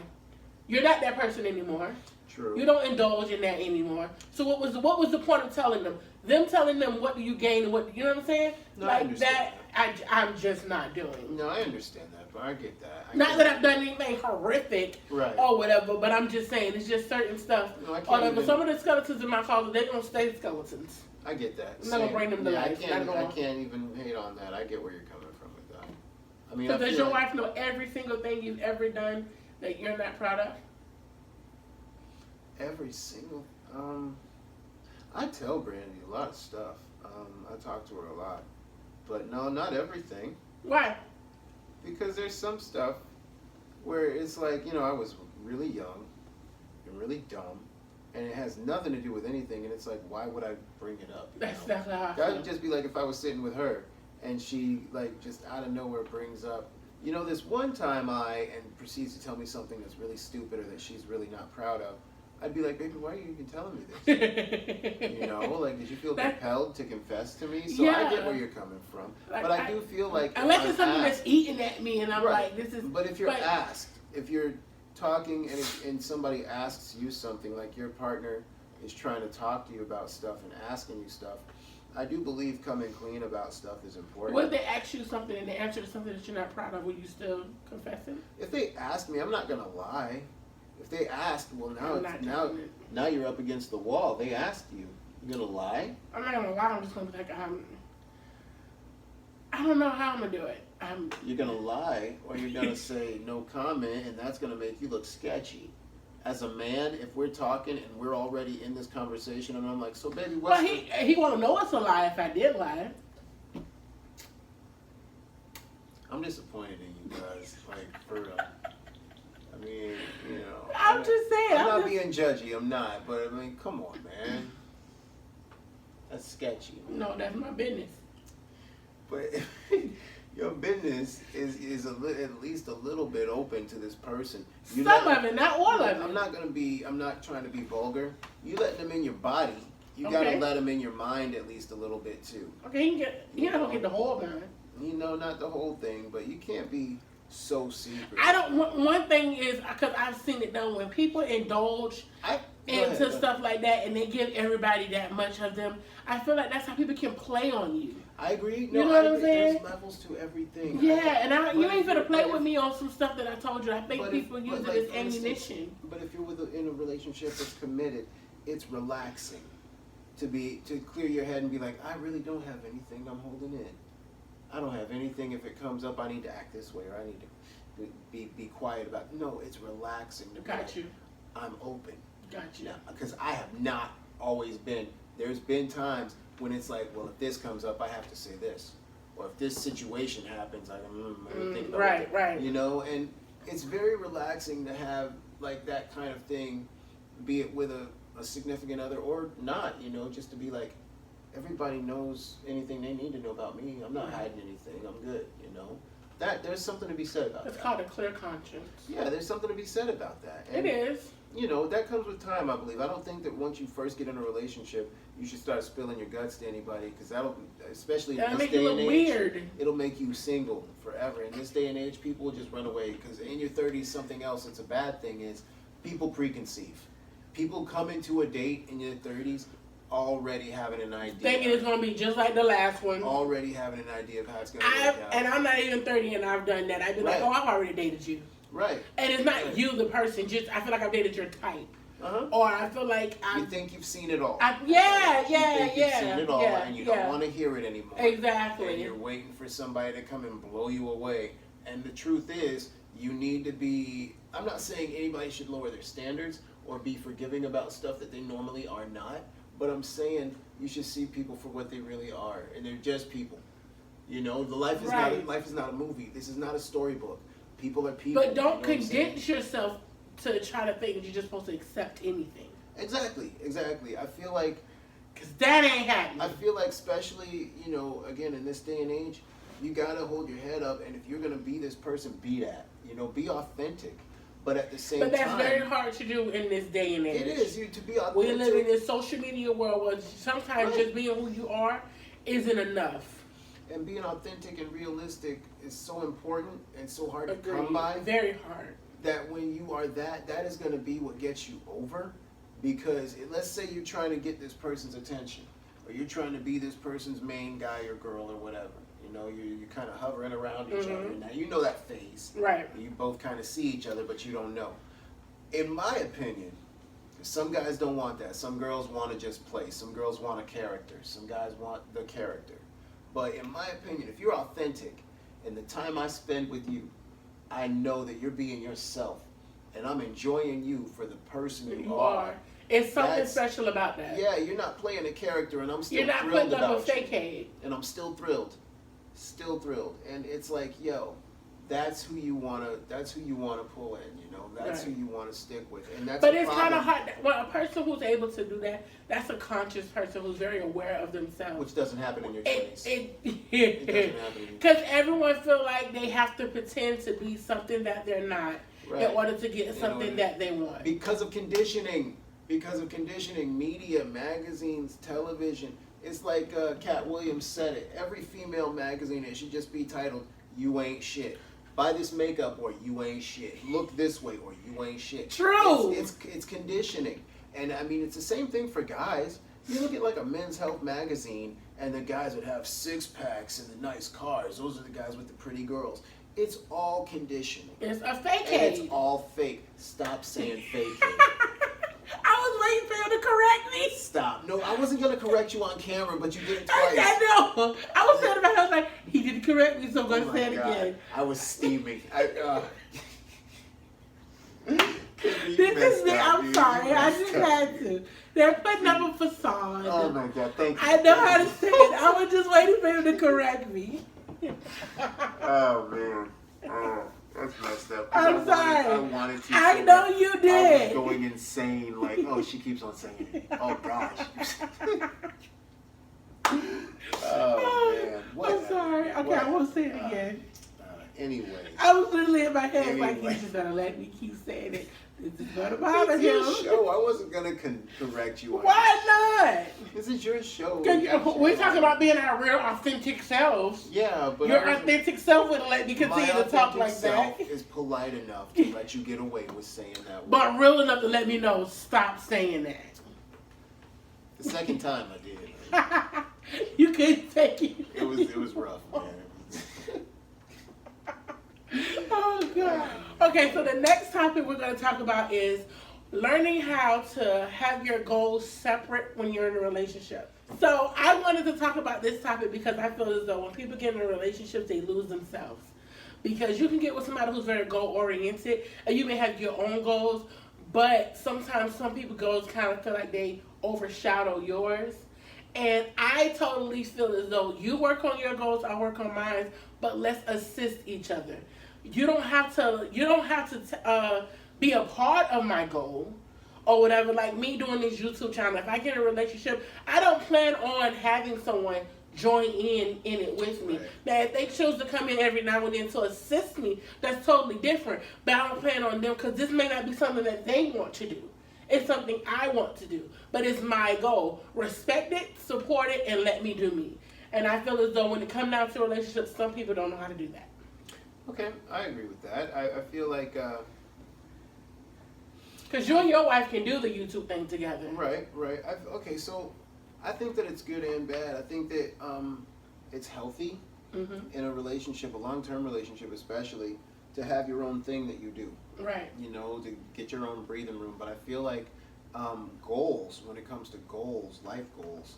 You're not that person anymore. True. You don't indulge in that anymore. So what was the point of telling them? Them telling them what do you gain and what, you know what I'm saying? No, I like understand that, I'm just not doing. No, I understand that, but I get that. Not that I've done anything horrific Right. or whatever, but I'm just saying it's just certain stuff. No, I can't Or whatever. even- Some of the skeletons in my closet, they're gonna stay skeletons. I get that. I'm not gonna bring them to life, I not at all. can't even hate on that. I get where you're coming from with that. I mean, So I does feel your like wife know every single thing you've ever done that you're not proud of? every single. I tell Brandy a lot of stuff. I talk to her a lot, but no, not everything. Why? Because there's some stuff where it's like, I was really young and really dumb, and it has nothing to do with anything, and it's like, why would I bring it up? That's how I That feel. would just be like if I was sitting with her, and she, like, just out of nowhere brings up, this one time and proceeds to tell me something that's really stupid or that she's really not proud of. I'd be like, baby, why are you even telling me this? Like, did you feel compelled to confess to me? So I get where you're coming from. Like, But I do feel like unless if it's I'm something asked- that's eating at me and I'm Right. like, this is. But if you're asked, if you're talking and somebody asks you something, like your partner is trying to talk to you about stuff and asking you stuff, I do believe coming clean about stuff is important. What if they ask you something and they answer to something that you're not proud of? Will you still confess it? If they ask me, I'm not gonna lie. If they asked, well, I'm not doing it. now you're up against the wall. They asked you. You gonna lie? I'm not gonna lie. I'm just gonna be like, I don't know how I'm gonna do it. You're gonna lie, or you're gonna say no comment, and that's gonna make you look sketchy. As a man, if we're talking and we're already in this conversation, and I'm like, so baby, what's Well, he won't know it's a lie if I did lie. I'm disappointed in you guys, like, for real. I mean, you know. I'm just saying. I'm not being judgy, I'm not, but I mean, come on, man. That's sketchy. No, that's my business. But your business is at least a little bit open to this person. Some of it, not all of it. I'm not trying to be vulgar. You letting them in your body. You Okay. gotta let them in your mind at least a little bit too. Okay, you're not gonna get the whole man. You know, not the whole thing, but you can't be so secret. I don't. One thing is because I've seen it done when people indulge into stuff like that and they give everybody that much of them. I feel like that's how people can play on you. I agree. You know what I'm saying? There's levels to everything. Yeah, and you ain't gonna play but with me on some stuff that I told you. I think people use it as for instance, ammunition. But if you're in a relationship that's committed, it's relaxing to clear your head and be like, I really don't have anything I'm holding in. I don't have anything. If it comes up, I need to act this way, or I need to be quiet about it. No, it's relaxing to be Got like, you. I'm open. Got you. Because I have not always been. There's been times when it's like, well, if this comes up, I have to say this. Or if this situation happens, I think about it. Right. You know, and it's very relaxing to have like that kind of thing, be it with a significant other or not, you know, just to be like, everybody knows anything they need to know about me. I'm not hiding anything. I'm good, you know. There's something to be said about that. It's called a clear conscience. Yeah, there's something to be said about that. And, It is. you know, that comes with time, I believe. I don't think that once you first get in a relationship, you should start spilling your guts to anybody, because especially in That'll this make you day look and age, weird. it'll make you single forever. In this day and age, people will just run away, because in your 30s, something else that's a bad thing is people preconceive. People come into a date in your 30s already having an idea. Thinking it's gonna be just like the last one. Already having an idea of how it's going to work out. And I'm not even 30 and I've done that. I'd be like, Right. oh, I've already dated you. Right. And it's not you, the person. Just I feel like I've dated your type. Uh-huh. Or I feel like You think you've seen it all. yeah, You think you've seen it all, and you don't yeah. want to hear it anymore. Exactly. And you're waiting for somebody to come and blow you away. And the truth is, you need to be, I'm not saying anybody should lower their standards or be forgiving about stuff that they normally are not, but I'm saying you should see people for what they really are, and they're just people. You know, life is not a movie. This is not a storybook. People are people. But don't you know what I'm saying? condense yourself to try to think that you're just supposed to accept anything. Exactly. I feel like, Because that ain't happening. I feel like especially, you know, again, in this day and age, you gotta hold your head up, and if you're gonna be this person, be that. You know, be authentic. But at the same time, But that's very hard to do in this day and age. it is to be authentic. We live in this social media world where sometimes just being who you are isn't enough. And being authentic and realistic is so important and so hard to Agreed. come by. Very hard. That when you are that is going to be what gets you over. Because let's say you're trying to get this person's attention, or you're trying to be this person's main guy or girl or whatever. You know, you're kind of hovering around each other. Now, you know that phase. Right. You both kind of see each other, but you don't know. In my opinion, some guys don't want that. Some girls want to just play. Some girls want a character. Some guys want the character. But in my opinion, if you're authentic, and the time I spend with you, I know that you're being yourself, and I'm enjoying you for the person you are. It's something That's- special about that. Yeah, you're not playing a character, and I'm still You're not thrilled putting up a about you. facade. And I'm still thrilled. And it's like, yo, that's who you wanna pull in, you know, that's Right. who you wanna stick with. And that's But a it's kind of problem, hard. Well, a person who's able to do that, that's a conscious person who's very aware of themselves. which doesn't happen in your 20s. It doesn't It happen in your because everyone feel like they have to pretend to be something that they're not Right. in order to get In something order- that they want. Because of conditioning, media, magazines, television. It's like Cat Williams said it. Every female magazine, it should just be titled, "You Ain't Shit." Buy this makeup, or you ain't shit. Look this way, or you ain't shit. True. It's conditioning. And I mean, it's the same thing for guys. You look at like a Men's Health magazine, and the guys would have 6-packs and the nice cars. Those are the guys with the pretty girls. It's all conditioning. It's a And facade. it's all fake. Stop saying fake. I was waiting for you to correct me. Stop. No, I wasn't going to correct you on camera, but you did it I twice. know. I was saying about. I was like, he didn't correct me, so I'm Oh gonna my say it God. again. I was steaming. This is me. I'm sorry. I just had to. They're putting up a facade. Oh my God, thank you. I know how to say it. I was just waiting for him to correct me. Oh man. Oh, that's messed up. 'Cause I'm sorry. I wanted to. I so know bad. you I did. was going insane. Like, oh, she keeps on saying it. Oh gosh. Oh man. I'm sorry. Okay, I won't say it again. Anyway. I was literally in my head like, Anyway. he's just gonna let me keep saying it. This is gonna It's bother your him. show. I wasn't gonna correct you. On Why not? This is your show. We're talking about being our real authentic selves. Yeah, but Your authentic self wouldn't let me continue to talk like self that. is polite enough to let you get away with saying that word. But real enough to let me know, stop saying that. The second time I did. You couldn't take it. It was rough, man. Oh God. Okay, so the next topic we're going to talk about is learning how to have your goals separate when you're in a relationship. So I wanted to talk about this topic because I feel as though when people get in a relationship, they lose themselves. Because you can get with somebody who's very goal oriented, and you may have your own goals, but sometimes some people's goals kind of feel like they overshadow yours. And I totally feel as though you work on your goals, I work on mine, but let's assist each other. You don't have to be a part of my goal or whatever. Like me doing this YouTube channel, if I get in a relationship, I don't plan on having someone join in it with me. Right. Now, if they choose to come in every now and then to assist me, that's totally different. But I don't plan on them because this may not be something that they want to do. It's something I want to do, but it's my goal. Respect it, support it, and let me do me. And I feel as though when it comes down to relationships, some people don't know how to do that. Okay, I agree with that. I feel like Because you and your wife can do the YouTube thing together. right. Okay, so I think that it's good and bad. I think that it's healthy in a relationship, a long-term relationship especially, to have your own thing that you do. Right. You know, to get your own breathing room. But I feel like goals, when it comes to goals, life goals,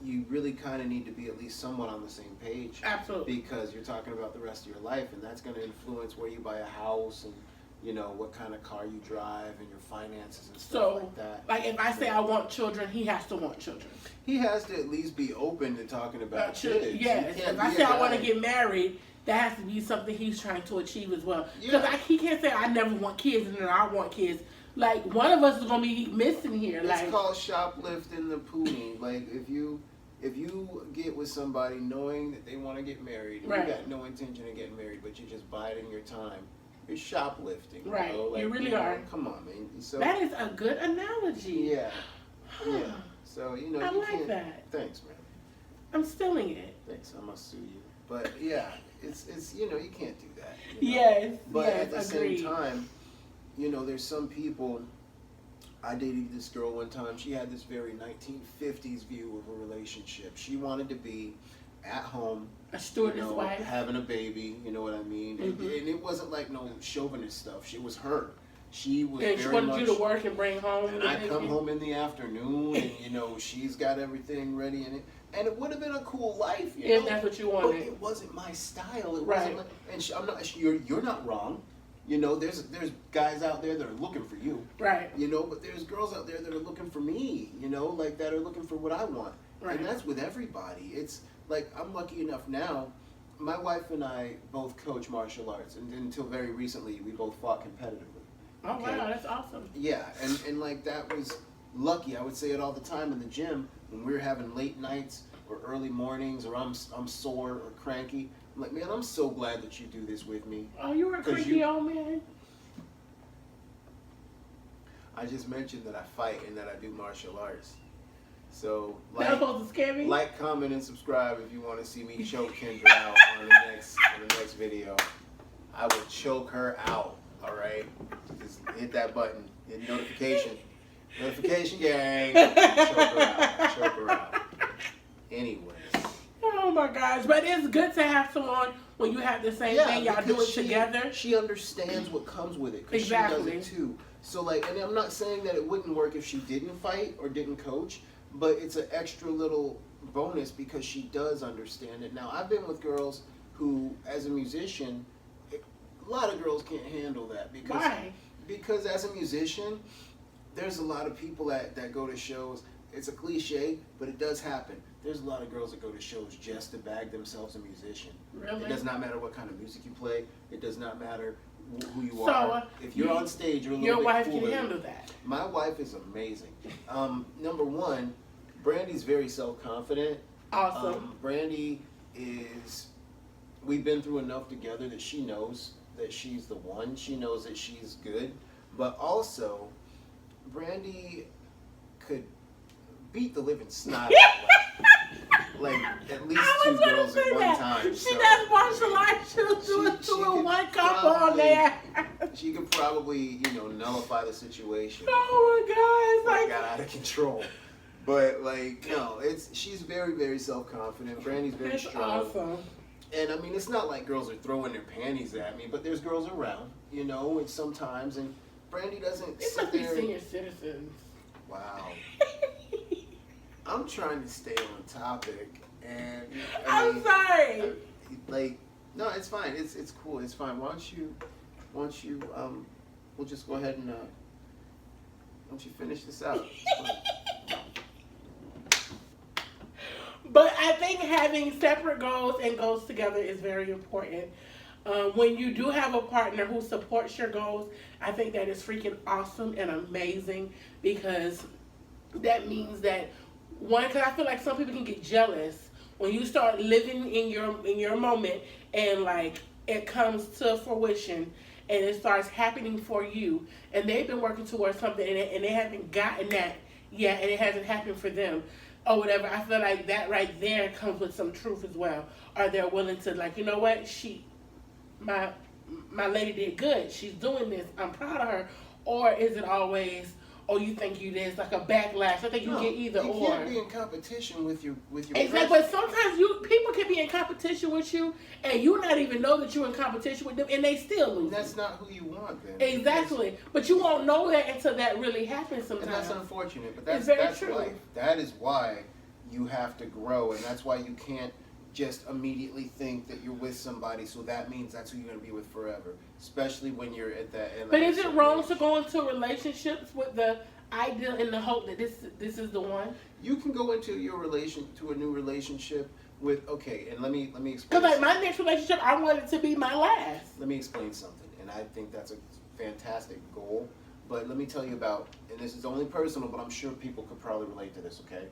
you really kind of need to be at least somewhat on the same page. Absolutely. Because you're talking about the rest of your life, and that's going to influence where you buy a house and, you know, what kind of car you drive and your finances and stuff So, like that. like if I say I want children, he has to want children. He has to at least be open to talking about kids. Yes. You can't If I be say a I want to guy- get married, that has to be something he's trying to achieve as well. Because Yeah. he can't say I never want kids and then I want kids. Like one of us is gonna be missing here. It's Like called shoplifting the poonie. Like if you get with somebody knowing that they want to get married, and Right. you got no intention of getting married, but you're just biding your time, you're shoplifting. Right. You know? You really are. Come on, man. So that is a good analogy. yeah. Yeah. So you know I you like can't. that. Thanks, man. I'm stealing it. Thanks. I must sue you. But yeah, it's you know you can't do that. You know? Yes. But yes, at the agreed. same time, you know, there's some people. I dated this girl one time. She had this very 1950s view of a relationship. She wanted to be at home, A stewardess you know, wife. having a baby. You know what I mean? And it wasn't like no chauvinist stuff. She was her. She was And she very wanted much. you to work and bring home. And the I come bacon. home in the afternoon, and you know she's got everything ready, and it would have been a cool life, you If know. that's what you But wanted. it wasn't my style. It Right. wasn't. And I'm not. You're not wrong. You know, there's guys out there that are looking for you. Right. You know, but there's girls out there that are looking for me. You know, like that are looking for what I want. Right. And that's with everybody. It's like I'm lucky enough now. My wife and I both coach martial arts, and until very recently, we both fought competitively. Oh Okay. wow, that's awesome. Yeah, and like that was lucky. I would say it all the time in the gym when we were having late nights or early mornings, or I'm sore or cranky. I'm like, man, I'm so glad that you do this with me. Oh, you were a 'Cause creepy you- old man. I just mentioned that I fight and that I do martial arts. So That was supposed to scare me. like, comment, and subscribe if you want to see me choke Kendra out on the next video. I will choke her out. All right, just hit that button, hit notification gang. Choke her out. Anyways. Oh my gosh, but it's good to have someone when you have the same thing, y'all do it because together. She understands what comes with it because Exactly. she does it too. So like, and I'm not saying that it wouldn't work if she didn't fight or didn't coach, but it's an extra little bonus because she does understand it. Now I've been with girls who, as a musician, a lot of girls can't handle that because Why? because as a musician, there's a lot of people that go to shows. it's a cliche, but it does happen. There's a lot of girls that go to shows just to bag themselves a musician. Really? It does not matter what kind of music you play. It does not matter who you So, are. If you're on stage, you're a little Your bit wife cooler. can handle that. My wife is amazing. Number one, Brandy's very self-confident. Awesome. Brandy is, we've been through enough together that she knows that she's the one. She knows that she's good. But also, Brandy could beat the living snot out of like at least two girls at one time. She does martial arts. She'll do it two in one couple on there. She could probably, nullify the situation. Oh my God! It got out of control. But no, she's very, very self-confident. Brandy's very That's strong. awesome. And I mean, it's not like girls are throwing their panties at me, but there's girls around, and sometimes, and Brandy doesn't These sit must be there. senior citizens. Wow. I'm trying to stay on topic, and I'm sorry. No, it's fine. It's cool. It's fine. Why don't you, we'll just go ahead and why don't you finish this out? But I think having separate goals and goals together is very important. When you do have a partner who supports your goals, I think that is freaking awesome and amazing, because that means that because I feel like some people can get jealous when you start living in your moment and it comes to fruition and it starts happening for you, and they've been working towards something and they haven't gotten that yet, and it hasn't happened for them or whatever. I feel like that right there comes with some truth as well. Are they willing to you know what, my lady did good, she's doing this, I'm proud of her? Or is it always, you think there's a backlash? I think you get either or. You can't be in competition with your Exactly, but sometimes people can be in competition with you and you not even know that you're in competition with them, and they still lose. That's not who you want, then. Exactly, but you won't know that until that really happens sometimes. And that's unfortunate, but that's true. life. That is why you have to grow, and that's why you can't just immediately think that you're with somebody, so that means that's who you're going to be with forever, especially when you're at that end. But is it wrong to go into relationships with the ideal and the hope that this is the one? You can go into a new relationship with, and let me explain. Because my next relationship, I want it to be my last. Let me explain something, and I think that's a fantastic goal, but let me tell you about, and this is only personal, but I'm sure people could probably relate to this, okay?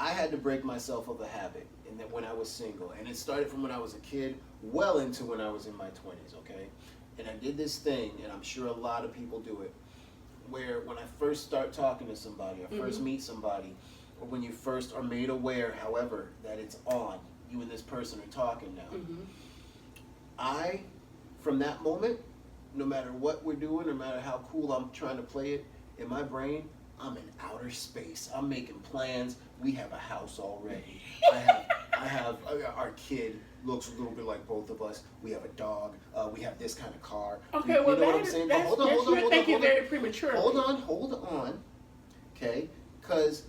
I had to break myself of a habit, and that when I was single, and it started from when I was a kid, well into when I was in my 20s, okay? And I did this thing, and I'm sure a lot of people do it, where when I first start talking to somebody, or first meet somebody, or when you first are made aware, however, that it's on, you and this person are talking now. From that moment, no matter what we're doing, no matter how cool I'm trying to play it, in my brain, I'm in outer space. I'm making plans. We have a house already. I have our kid looks a little bit like both of us. We have a dog. We have this kind of car. Okay, you well, know what I'm saying? But hold on. You're thinking very prematurely. Hold on. Okay, because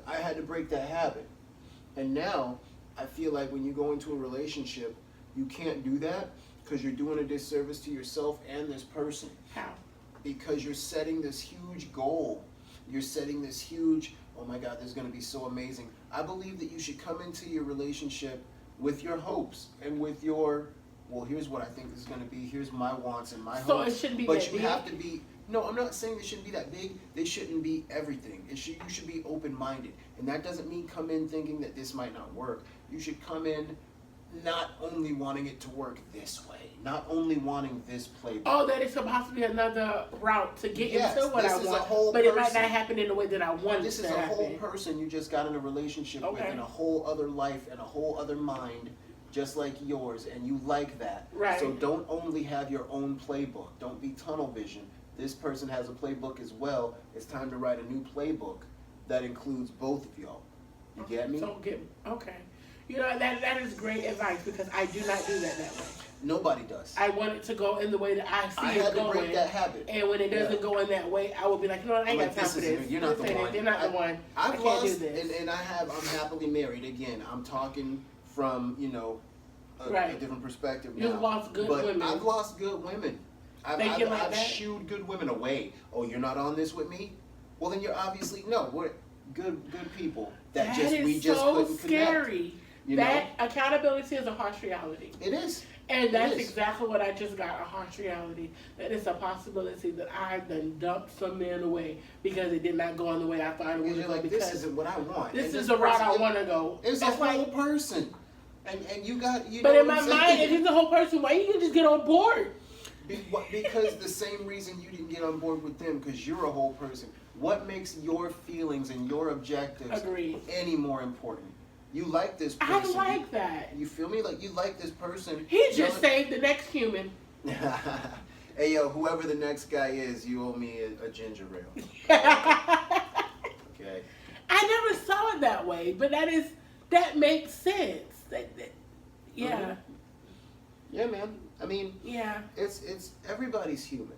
I had to break that habit, and now I feel like when you go into a relationship, you can't do that because you're doing a disservice to yourself and this person. How? Because you're setting this huge goal. You're setting this huge, oh my God, this is going to be so amazing. I believe that you should come into your relationship with your hopes and with your, here's what I think this is going to be. Here's my wants and my hopes. So it shouldn't be that big? But you have to be, no, I'm not saying they shouldn't be that big. They shouldn't be everything. You should be open-minded. And that doesn't mean come in thinking that this might not work. You should come in not only wanting it to work this way, not only wanting this playbook. Oh, that is supposed to be another route to get into what I want, but it might not happen in the way that I want it to happen. This is a whole person you just got in a relationship with, and a whole other life and a whole other mind, just like yours, and you like that. Right. So don't only have your own playbook. Don't be tunnel vision. This person has a playbook as well. It's time to write a new playbook that includes both of y'all. You get me? Okay. You know, that is great advice, because I do not do that way. Nobody does. I want it to go in the way that I see it going. I had to break that habit. And when it doesn't go in that way, I will be like, you know what, I ain't got time for this. You're not the one. You're not the one. I can't do this. And I'm happily married. Again, I'm talking from, a different perspective now. You've lost good women. I've lost good women. I've shooed good women away. Oh, you're not on this with me? Well, then you're obviously no. We're good people that That just is we just so couldn't scary. You That know, accountability is a harsh reality. it is. And that's It is. exactly what I just got, a harsh reality. That it's a possibility that I've done dumped some men away because it did not go in the way I thought it Because would you're go. like, Because this isn't what I want. this And is the route I person- want to go. It's a That's whole like, person, and you got you. but know in what my I'm mind, saying? if he's the whole person, why you can just get on board? Because the same reason you didn't get on board with them, because you're a whole person. What makes your feelings and your objectives Agreed. any more important? You like this I person. like that. You feel me? Like you like this person. He just You're- saved the next human. Hey yo, whoever the next guy is, you owe me a ginger ale. Okay. I never saw it that way, but that makes sense. Yeah, Mhm. Yeah, man. I mean, yeah. it's everybody's human.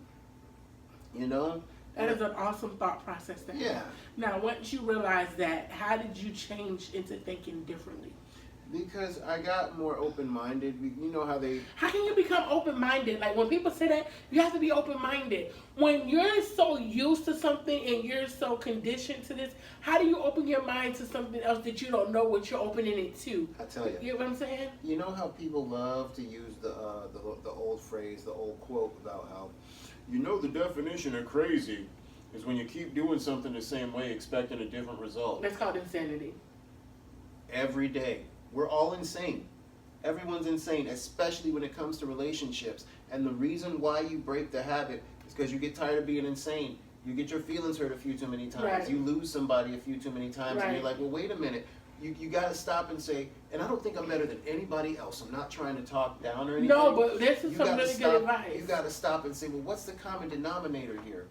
You know. That is an awesome thought process to have. Yeah. Now, once you realize that, how did you change into thinking differently? Because I got more open-minded. You know how they. How can you become open-minded? Like, when people say that, you have to be open-minded. When you're so used to something and you're so conditioned to this, how do you open your mind to something else that you don't know what you're opening it to? I tell you. You know what I'm saying? You know how people love to use the old phrase, the old quote about how, you know, the definition of crazy is when you keep doing something the same way expecting a different result. That's called insanity. Every day. We're all insane. Everyone's insane, especially when it comes to relationships. And the reason why you break the habit is because you get tired of being insane. You get your feelings hurt a few too many times. Right. You lose somebody a few too many times. And you're Right. like, well, wait a minute. You got to stop and say, and I don't think I'm better than anybody else. I'm not trying to talk down or anything. No, but this is You some gotta really stop, good advice. You got to stop and say, well, what's the common denominator here?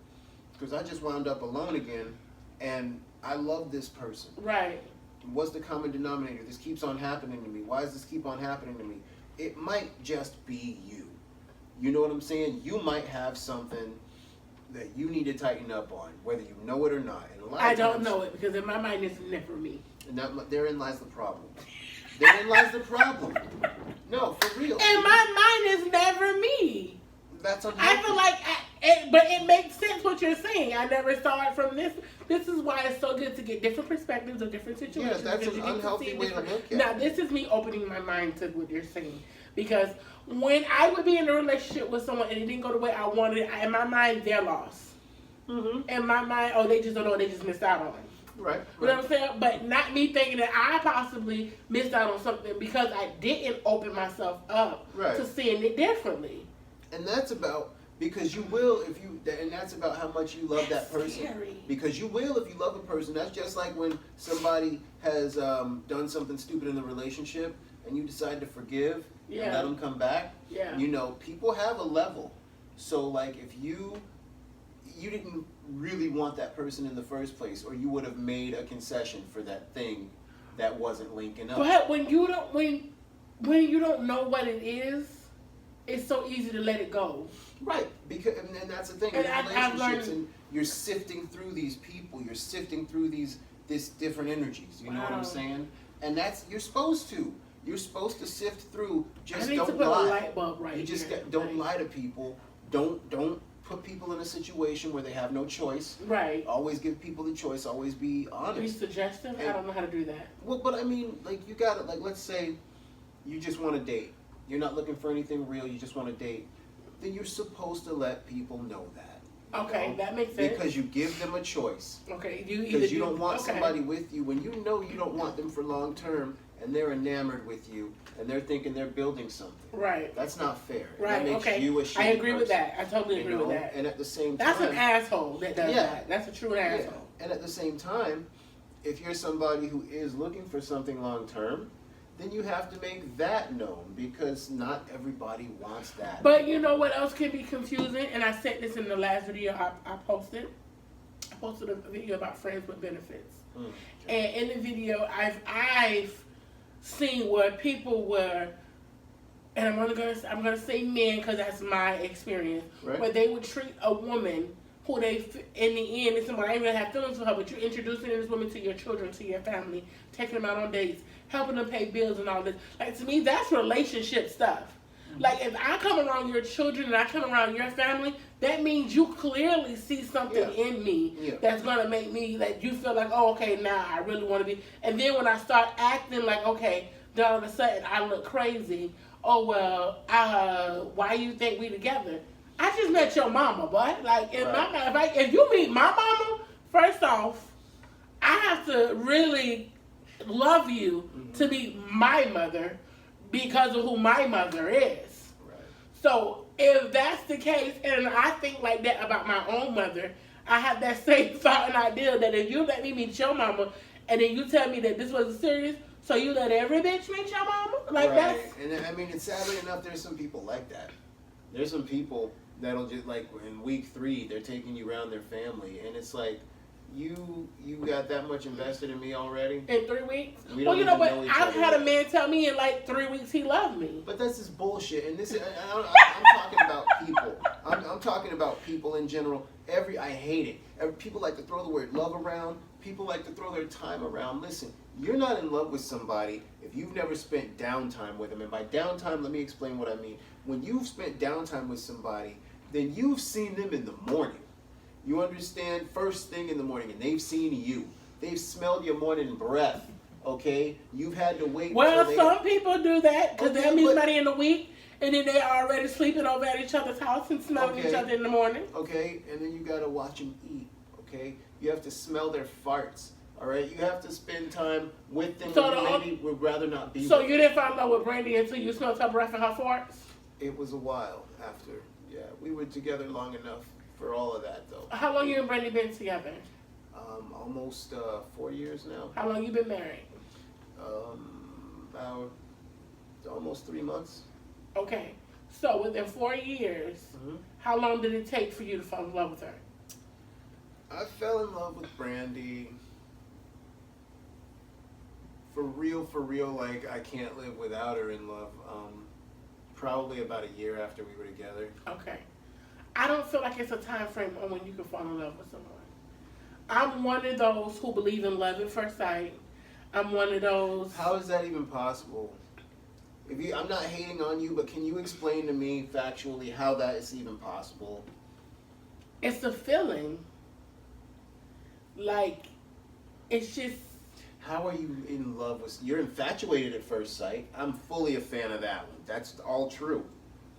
Because I just wound up alone again, and I love this person. Right. What's the common denominator? This keeps on happening to me. Why does this keep on happening to me? It might just be you. You know what I'm saying? You might have something that you need to tighten up on, whether you know it or not. And a lot of I don't times- know it because in my mind it's never me. And therein lies the problem. Therein lies the problem. No, for real. In my mind it's never me. That's I unhealthy. feel like, but it makes sense what you're saying. I never saw it from this. This is why it's so good to get different perspectives of different situations. Yeah, that's because an you get to unhealthy see way to different- look at Now, it. this is me opening my mind to what you're saying. Because when I would be in a relationship with someone and it didn't go the way I wanted, in my mind, they're lost. Mm-hmm. In my mind, oh, they just don't know what they just missed out on. Right. You know what I'm saying? But not me thinking that I possibly missed out on something because I didn't open myself up Right. to seeing it differently. And that's about, because you will if you, and that's about how much you love That's that person. scary. Because you will if you love a person. That's just like when somebody has done something stupid in the relationship and you decide to forgive Yeah. and let them come back. Yeah. You know, people have a level. So like if you didn't really want that person in the first place, or you would have made a concession for that thing that wasn't linking up. But when you don't know what it is, it's so easy to let it go. Right, because and that's the thing. And In I've relationships, learned- and you're sifting through these people, you're sifting through this different energies. You know what Wow. I'm saying? And that's you're supposed to. You're supposed to sift through. Just I need don't to put lie. a light bulb right you just here. don't Like, lie to people. Don't put people in a situation where they have no choice. Right. Always give people the choice. Always be Are you honest. suggestive? I don't know how to do that. Well, but I mean, like you gotta like let's say you just want to date. You're not looking for anything real. You just want to date. Then you're supposed to let people know that. Okay, know? that makes sense. Because you give them a choice. Okay, you either Because you don't want okay. somebody with you when you know you don't want them for long term and they're enamored with you and they're thinking they're building something. Right. That's not fair. Right. That makes Okay. you a I shitty agree with person, that. I totally agree you know? with that. And at the same That's time, an asshole that does Yeah. that. That's a true asshole. and at the same time, if you're somebody who is looking for something long term, then you have to make that known because not everybody wants that. But you know what else can be confusing? And I said this in the last video I posted. I posted a video about friends with benefits. Okay. And in the video, I've seen where people were, and I'm gonna say men because that's my experience, Right. where they would treat a woman who in the end, it's somebody I ain't gonna have feelings for her, but you're introducing this woman to your children, to your family, taking them out on dates, helping them pay bills and all this. Like to me, that's relationship stuff. Like, if I come around your children and I come around your family, that means you clearly see something in me that's going to make me, like, you feel like, oh, okay, now I really want to be. And then when I start acting like, okay, then all of a sudden I look crazy. Oh, well, why you think we together? I just met your mama, boy. Like, if you meet my mama, first off, I have to really love you to be my mother because of who my mother is. Right. So if that's the case, and I think like that about my own mother, I have that same thought and idea that if you let me meet your mama and then you tell me that this wasn't serious, so you let every bitch meet your mama? Like, right. And I mean, it's sadly enough, there's some people like that. There's some people that'll just, like, in week 3, they're taking you around their family, and it's like, you got that much invested in me already? In 3 weeks? Well, you know what? I've had a man tell me in like 3 weeks he loved me. But that's just bullshit. And this, I'm talking about people. I'm talking about people in general. I hate it. People like to throw the word love around. People like to throw their time around. Listen, you're not in love with somebody if you've never spent downtime with them. And by downtime, let me explain what I mean. When you've spent downtime with somebody, then you've seen them in the morning. You understand? First thing in the morning, and they've seen you. They've smelled your morning breath, okay? You've had to wait. Well, some people do that because they'll meet somebody in the week, and then they're already sleeping over at each other's house and smelling each other in the morning. Okay, and then you got to watch them eat, okay? You have to smell their farts, all right? You have to spend time with them when you maybe would rather not be So with you didn't fall in love with Brandy until you smelled her breath and her farts? It was a while after, yeah. We were together long enough for all of that, though. How long you and Brandy been together? Almost 4 years now. How long you been married? About almost 3 months. Okay. So within 4 years, how long did it take for you to fall in love with her? I fell in love with Brandy. For real, like, I can't live without her in love. Probably about a year after we were together. Okay. I don't feel like it's a time frame on when you can fall in love with someone. I'm one of those who believe in love at first sight. I'm one of those. How is that even possible? I'm not hating on you, but can you explain to me factually how that is even possible? It's a feeling. Like, it's just. How are you in love with? You're infatuated at first sight. I'm fully a fan of that one. That's all true.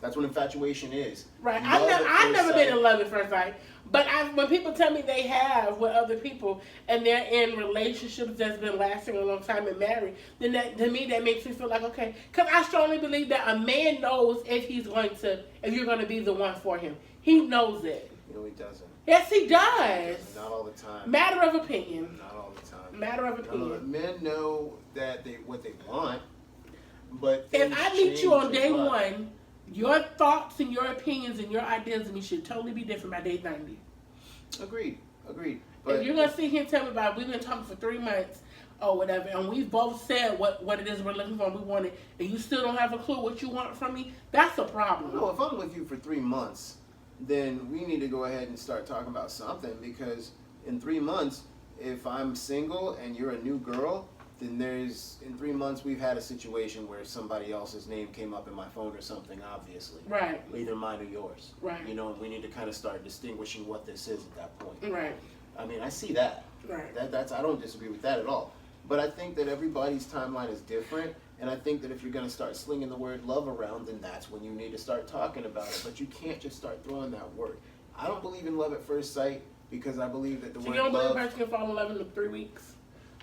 That's what infatuation is. Right. I've never been in love at first sight. But when people tell me they have with other people and they're in relationships that's been lasting a long time and married, then to me that makes me feel like, okay. Because I strongly believe that a man knows if you're going to be the one for him. He knows it. No, he doesn't. Yes, he does. Not all the time. Matter of opinion. Not all the time. Matter of opinion. Men know that what they want, but if I meet you on day one, your thoughts and your opinions and your ideas of me should totally be different by day 90. Agreed. But if you're going to sit here and tell me about we've been talking for 3 months or whatever, and we've both said what it is we're looking for and we want it, and you still don't have a clue what you want from me, that's a problem. No, if I'm with you for 3 months, then we need to go ahead and start talking about something, because in 3 months, if I'm single and you're a new girl, then in 3 months we've had a situation where somebody else's name came up in my phone or something, obviously. Right. Either mine or yours. Right. You know, and we need to kind of start distinguishing what this is at that point. Right. I mean, I see that. Right. I don't disagree with that at all. But I think that everybody's timeline is different, and I think that if you're going to start slinging the word love around, then that's when you need to start talking about it. But you can't just start throwing that word. I don't believe in love at first sight, because I believe that the word love... So you don't believe a person can fall in love in 3 weeks?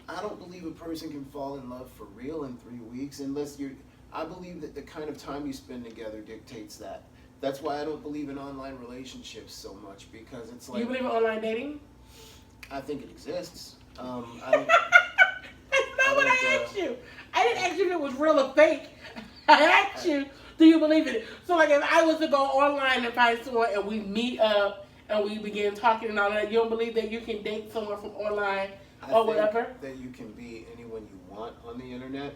I don't believe a person can fall in love for real in 3 weeks unless I believe that the kind of time you spend together dictates that. That's why I don't believe in online relationships so much, because it's like... You believe in online dating? I think it exists. That's not what I asked you. I didn't ask you if it was real or fake. I asked you, do you believe in it? So like if I was to go online and find someone and we meet up and we begin talking and all that, you don't believe that you can date someone from online? Or whatever. That you can be anyone you want on the internet,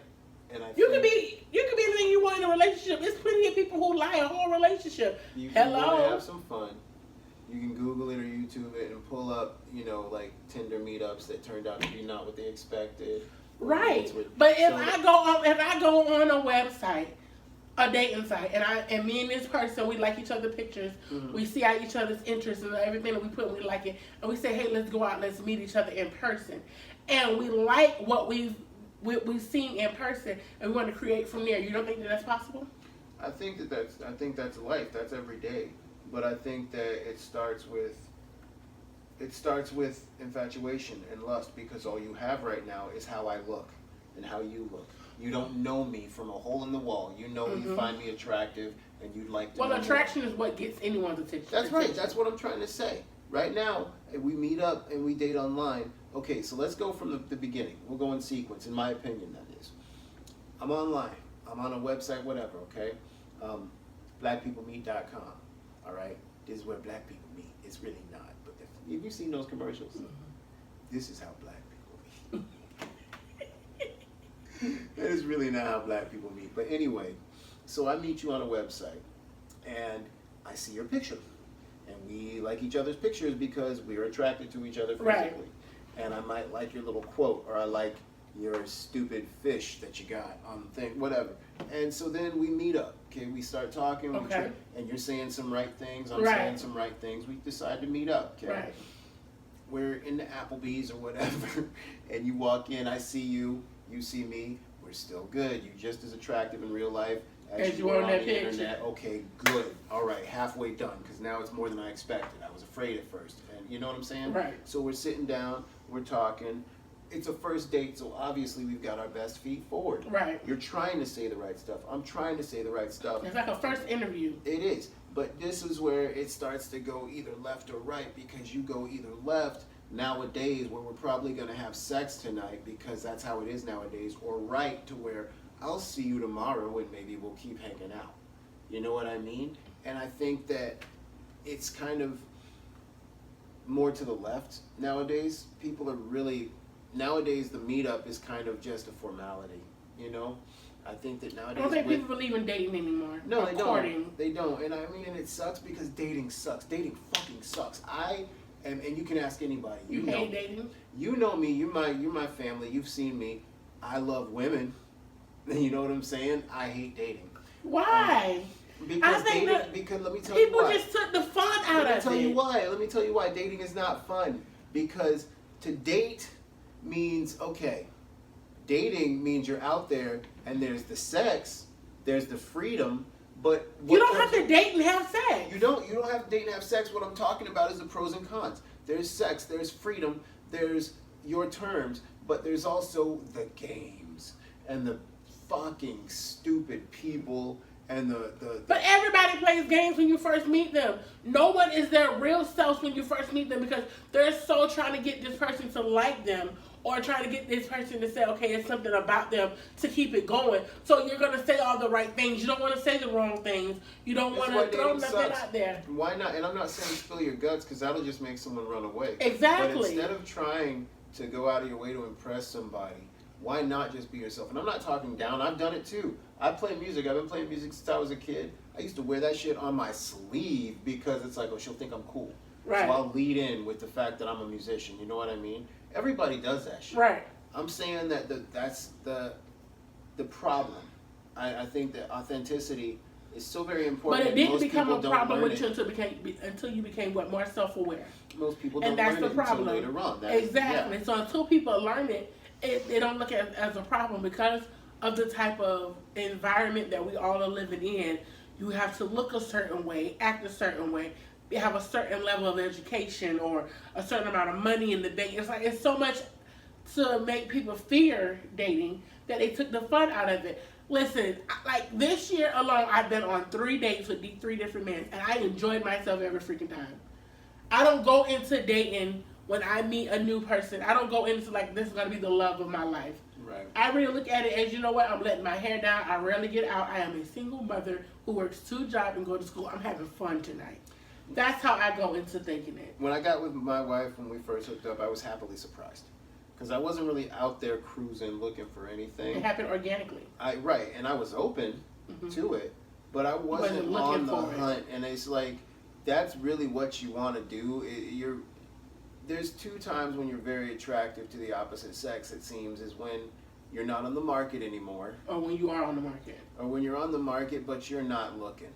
and you can be anything you want in a relationship. There's plenty of people who lie a whole relationship. You can have some fun. You can Google it or YouTube it and pull up, like Tinder meetups that turned out to be not what they expected. Right. But if I go on a website, a dating site, and me and this person, we like each other's pictures. Mhm. We see out each other's interests and everything that we put, we like it, and we say, hey, let's go out, let's meet each other in person, and we like what we've seen in person, and we want to create from there. You don't think that that's possible? I think that's life. That's every day. But I think that it starts with infatuation and lust, because all you have right now is how I look and how you look. You don't know me from a hole in the wall. You know you find me attractive and you'd like to know more. Attraction is what gets anyone's attention. That's right. That's what I'm trying to say. Right now, we meet up and we date online. Okay, so let's go from the beginning. We'll go in sequence, in my opinion, that is. I'm online. I'm on a website, whatever, okay? Blackpeoplemeet.com, all right? This is where black people meet. It's really not. But have you seen those commercials? This is how black people meet. That is really not how black people meet. But anyway, so I meet you on a website, and I see your picture. And we like each other's pictures because we are attracted to each other physically. Right. And I might like your little quote, or I like your stupid fish that you got on the thing, whatever. And so then we meet up, okay? We start talking, Okay. and you're saying some right things, I'm Right. saying some right things. We decide to meet up, okay? Right. We're in the Applebee's or whatever, and you walk in, I see you, you see me, we're still good. You're just as attractive in real life as you are on that the picture. internet. Okay, good. All right, halfway done, because now it's more than I expected. I was afraid at first, and you know what I'm saying? Right. So we're sitting down, we're talking. It's a first date, so obviously we've got our best feet forward. Right. You're trying to say the right stuff. I'm trying to say the right stuff. It's like a first interview. It is, but this is where it starts to go either left or right, because you go either left nowadays, where we're probably going to have sex tonight because that's how it is nowadays, or right, to where I'll see you tomorrow and maybe we'll keep hanging out. You know what I mean? And I think that it's kind of more to the left nowadays. People are really, nowadays the meetup is kind of just a formality, you know? I think that I nowadays don't think people believe in dating anymore. no, they Courting. don't. They don't. And I mean, and it sucks because dating sucks. Dating fucking sucks. And you can ask anybody. You know, hate dating? You know me. You're my family. You've seen me. I love women. You know what I'm saying? I hate dating. Why? Because think dating. that Because let me tell you People why. just took the fun out Let me of tell it. you why. Let me tell you why. Dating is not fun. Because to date means, okay, dating means you're out there and there's the sex, there's the freedom, but You don't have to date and have sex. You don't have to date and have sex. What I'm talking about is the pros and cons. There's sex, there's freedom, there's your terms, but there's also the games and the fucking stupid people and the But everybody plays games when you first meet them. No one is their real selves when you first meet them, because they're so trying to get this person to like them, or trying to get this person to say, okay, it's something about them to keep it going. So you're going to say all the right things. You don't want to say the wrong things. You don't want That's to why throw dating nothing sucks. out there. Why not? And I'm not saying spill your guts, because that'll just make someone run away. Exactly. But instead of trying to go out of your way to impress somebody, why not just be yourself? And I'm not talking down. I've done it too. I play music. I've been playing music since I was a kid. I used to wear that shit on my sleeve because it's like, oh, she'll think I'm cool. Right. So I'll lead in with the fact that I'm a musician. You know what I mean? Everybody does that shit. Right. I'm saying that that's the problem. I think that authenticity is so very important. But it didn't Most become people a don't problem learn with it. you until you became what, more self-aware. Most people don't And that's learn the it until problem. later on. Exactly. Yeah. So until people learn it, they don't look at it as a problem, because of the type of environment that we all are living in. You have to look a certain way, act a certain way, have a certain level of education, or a certain amount of money in the bank. It's like, it's so much to make people fear dating that they took the fun out of it. Listen, like this year alone, I've been on 3 dates with 3 different men, and I enjoyed myself every freaking time. I don't go into dating when I meet a new person. I don't go into like, this is going to be the love of my life. Right. I really look at it as, you know what, I'm letting my hair down. I rarely get out. I am a single mother who works 2 jobs and go to school. I'm having fun tonight. That's how I go into thinking it. When I got with my wife, when we first hooked up, I was happily surprised. Because I wasn't really out there cruising looking for anything. It happened organically. Right, and I was open to it, but I wasn't on the hunt. And it's like, that's really what you want to do. There's 2 times when you're very attractive to the opposite sex, it seems, is when you're not on the market anymore, Or when you are on the market. or when you're on the market but you're not looking.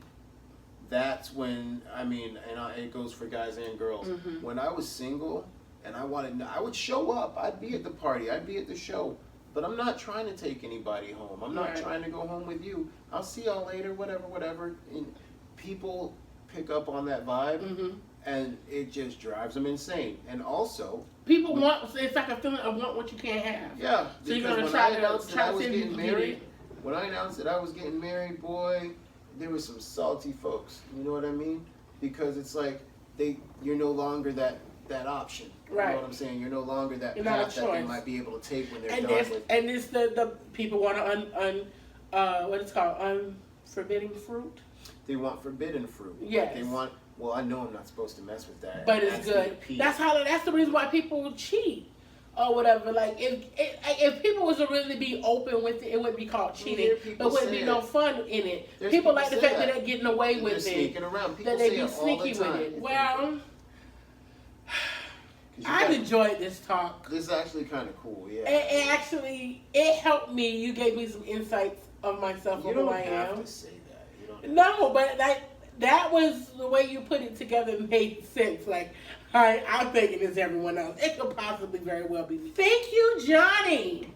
That's when, it goes for guys and girls. Mm-hmm. When I was single and I would show up. I'd be at the party. I'd be at the show. But I'm not trying to take anybody home. I'm not Right. trying to go home with you. I'll see y'all later, whatever. And people pick up on that vibe, Mm-hmm. and it just drives them insane. And also, People want, it's like a feeling of want what you can't have. yeah, So you're because gonna when try I announced to that I was see if you getting can get married, it. when I announced that I was getting married, boy, there was some salty folks. You know what I mean? Because it's like you're no longer that option. You Right. know what I'm saying? You're no longer that You're not a path that they choice. might be able to take when they're And done this, with. and this the people want to what it's called, unforbidding fruit. They want forbidden fruit. Like, Yes. they want. Well, I know I'm not supposed to mess with that. But and it's that's the good. appeal. That's the reason why people cheat or whatever. Like if people was to really be open with it, it wouldn't be called cheating. hear But people wouldn't say be no it. fun in it. There's People like the people fact say that they're getting away They're with it. sneaking around. People That they say be it all the sneaky time. with it. Well, 'Cause you I've got- enjoyed this talk. This is actually kind of cool. Yeah. It actually helped me. You gave me some insights of myself You of who don't I have am. to say that. You don't. No, but that was the way you put it together made sense. Like, I'm thinking it's everyone else. It could possibly very well be me. Thank you, Johnny,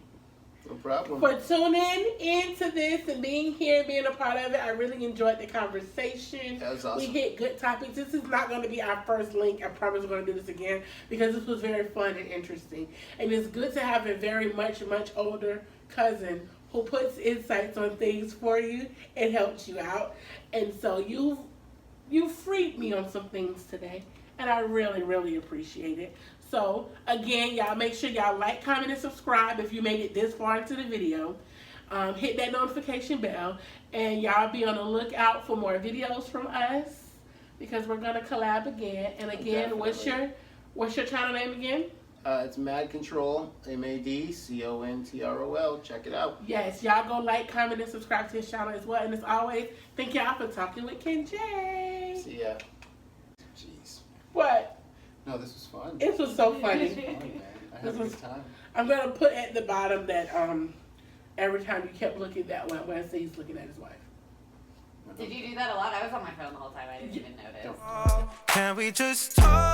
No problem. for tuning into this and being here, being a part of it. I really enjoyed the conversation. That was awesome. We hit good topics. This is not going to be our first link. I promise we're going to do this again because this was very fun and interesting. And it's good to have a very much older cousin who puts insights on things for you and helps you out. And so you freed me on some things today, and I really, really appreciate it. So again, y'all make sure y'all like, comment, and subscribe if you made it this far into the video. Hit that notification bell, and y'all be on the lookout for more videos from us because we're gonna collab again. And again, what's your channel name again? It's Mad Control, MADCONTROL. Check it out. Yes, y'all go like, comment, and subscribe to his channel as well. And as always, thank y'all for talking with Ken J. See ya. Jeez. What? No, this was fun. It was so funny. Fun, man. I had a good time. I'm gonna put at the bottom that every time you kept looking that way, when I say he's looking at his wife. Did you do that a lot? I was on my phone the whole time. I didn't even notice. Can we just talk?